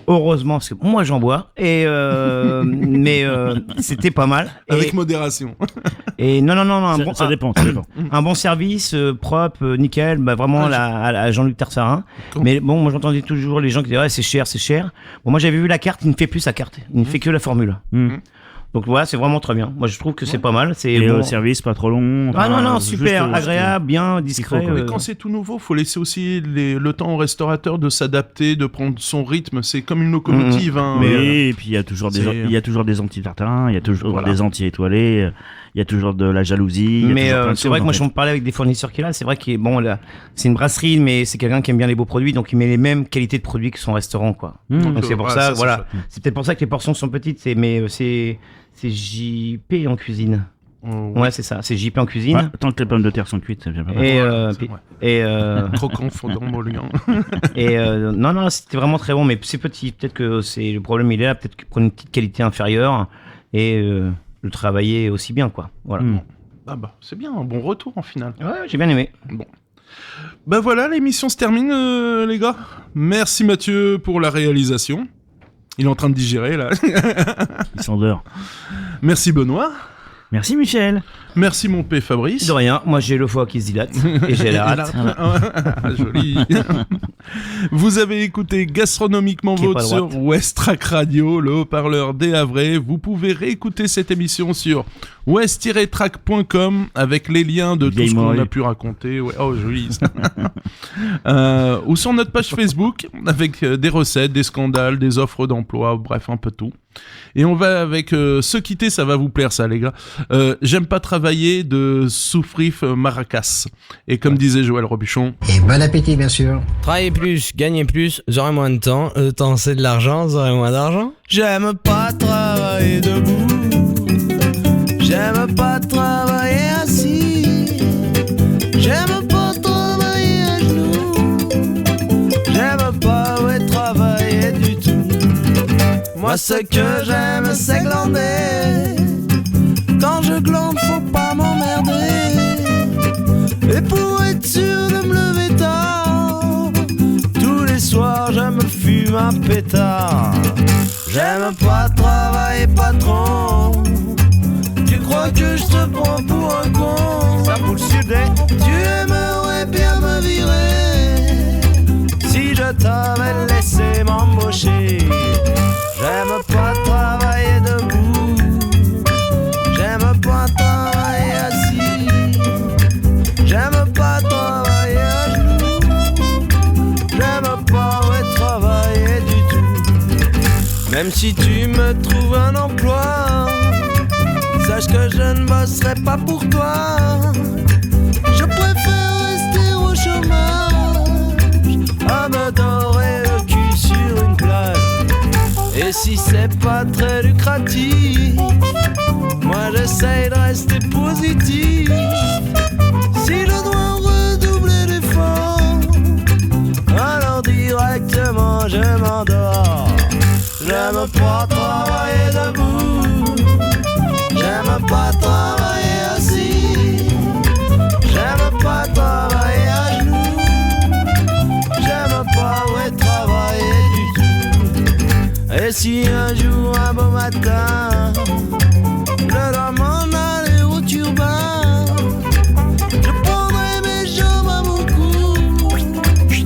Heureusement, parce que moi j'en bois. Mais c'était pas mal. Avec modération. Et non. Ça dépend. Un bon service, propre, nickel, vraiment à Jean-Luc Tartarin. Cool. Mais bon, moi j'entendais toujours les gens qui disaient ouais, c'est cher. Bon, moi j'avais vu la carte, il ne fait plus sa carte. Il ne fait que la formule. Donc voilà, c'est vraiment très bien. Moi je trouve que c'est pas mal. Et le service pas trop long. Non, super, agréable, bien, discret. Mais quand c'est tout nouveau, faut laisser aussi le temps au restaurateur de s'adapter, de prendre son rythme. C'est comme une locomotive. Mais et puis il y a toujours des anti-tartarins, il y a toujours des anti-étoilés, il y a toujours de la jalousie. Mais c'est vrai que moi je me parlais avec des fournisseurs qui là, c'est vrai que bon là, c'est une brasserie, mais c'est quelqu'un qui aime bien les beaux produits, donc il met les mêmes qualités de produits que son restaurant quoi. Donc c'est pour ça, voilà. C'est peut-être pour ça que les portions sont petites, c'est JP en cuisine. Ouais, c'est ça, c'est JP en cuisine. Ouais, tant que les pommes de terre sont cuites, ça vient pas mal. Croquant, fondant, moluant. Non, c'était vraiment très bon, mais c'est petit. Peut-être que c'est le problème, il est là. Peut-être qu'il prend une petite qualité inférieure et le travailler aussi bien, quoi. Voilà. Ah bah, c'est bien, un bon retour en finale. Ouais, j'ai bien aimé. Bon. Bah voilà, l'émission se termine, les gars. Merci Mathieu pour la réalisation. Il est en train de digérer, là. Il s'endort. Merci Benoît. Merci Michel. Merci mon P Fabrice. De rien, moi j'ai le foie qui se dilate et j'ai la hâte. Joli. Vous avez écouté Gastronomiquement Vôtre sur West-Track Radio, le haut-parleur des Havrais. Vous pouvez réécouter cette émission sur west-track.com avec les liens de tout ce qu'on a pu raconter. Ouais. Oh, joli. Ou sur notre page Facebook avec des recettes, des scandales, des offres d'emploi, bref, un peu tout. Et on va avec Se quitter, ça va vous plaire ça les gars. J'aime pas travailler de Soufrif Maracas. Et comme disait Joël Robuchon. Et bon appétit bien sûr. Travailler plus, gagner plus, j'aurai moins de temps. Le temps c'est de l'argent, j'aurai moins d'argent. J'aime pas travailler debout. J'aime pas travailler assis. J'aime pas travailler à genoux. J'aime pas travailler du tout. Moi ce que j'aime c'est glander. Quand je glande faut pas m'emmerder. Et pour être sûr de me lever tard, tous les soirs je me fume un pétard. J'aime pas travailler patron. Tu crois que je te prends pour un con? Ça fout le sud, hein? Tu aimerais bien me virer si je t'avais laissé m'embaucher. J'aime pas travailler debout. J'aime pas travailler assis. J'aime pas si tu me trouves un emploi, sache que je ne bosserai pas pour toi. Je préfère rester au chômage, à me dorer le cul sur une plage. Et si c'est pas très lucratif, moi j'essaye de rester positif. Si je dois redoubler d'efforts, alors directement je m'endors. J'aime pas travailler debout, j'aime pas travailler assis, j'aime pas travailler à genoux, j'aime pas travailler du tout. Et si un jour, un beau matin, je dois m'en aller au turbin, je prendrai mes jambes à mon cou et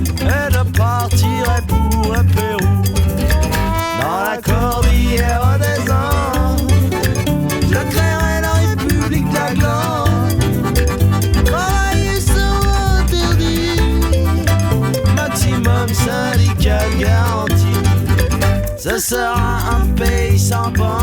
je partirai pour le Pérou. Dans la cordillère des Andes, je créerai la République de la glande. Travailler sera interdit, maximum syndical garanti. Ce sera un pays sans banque.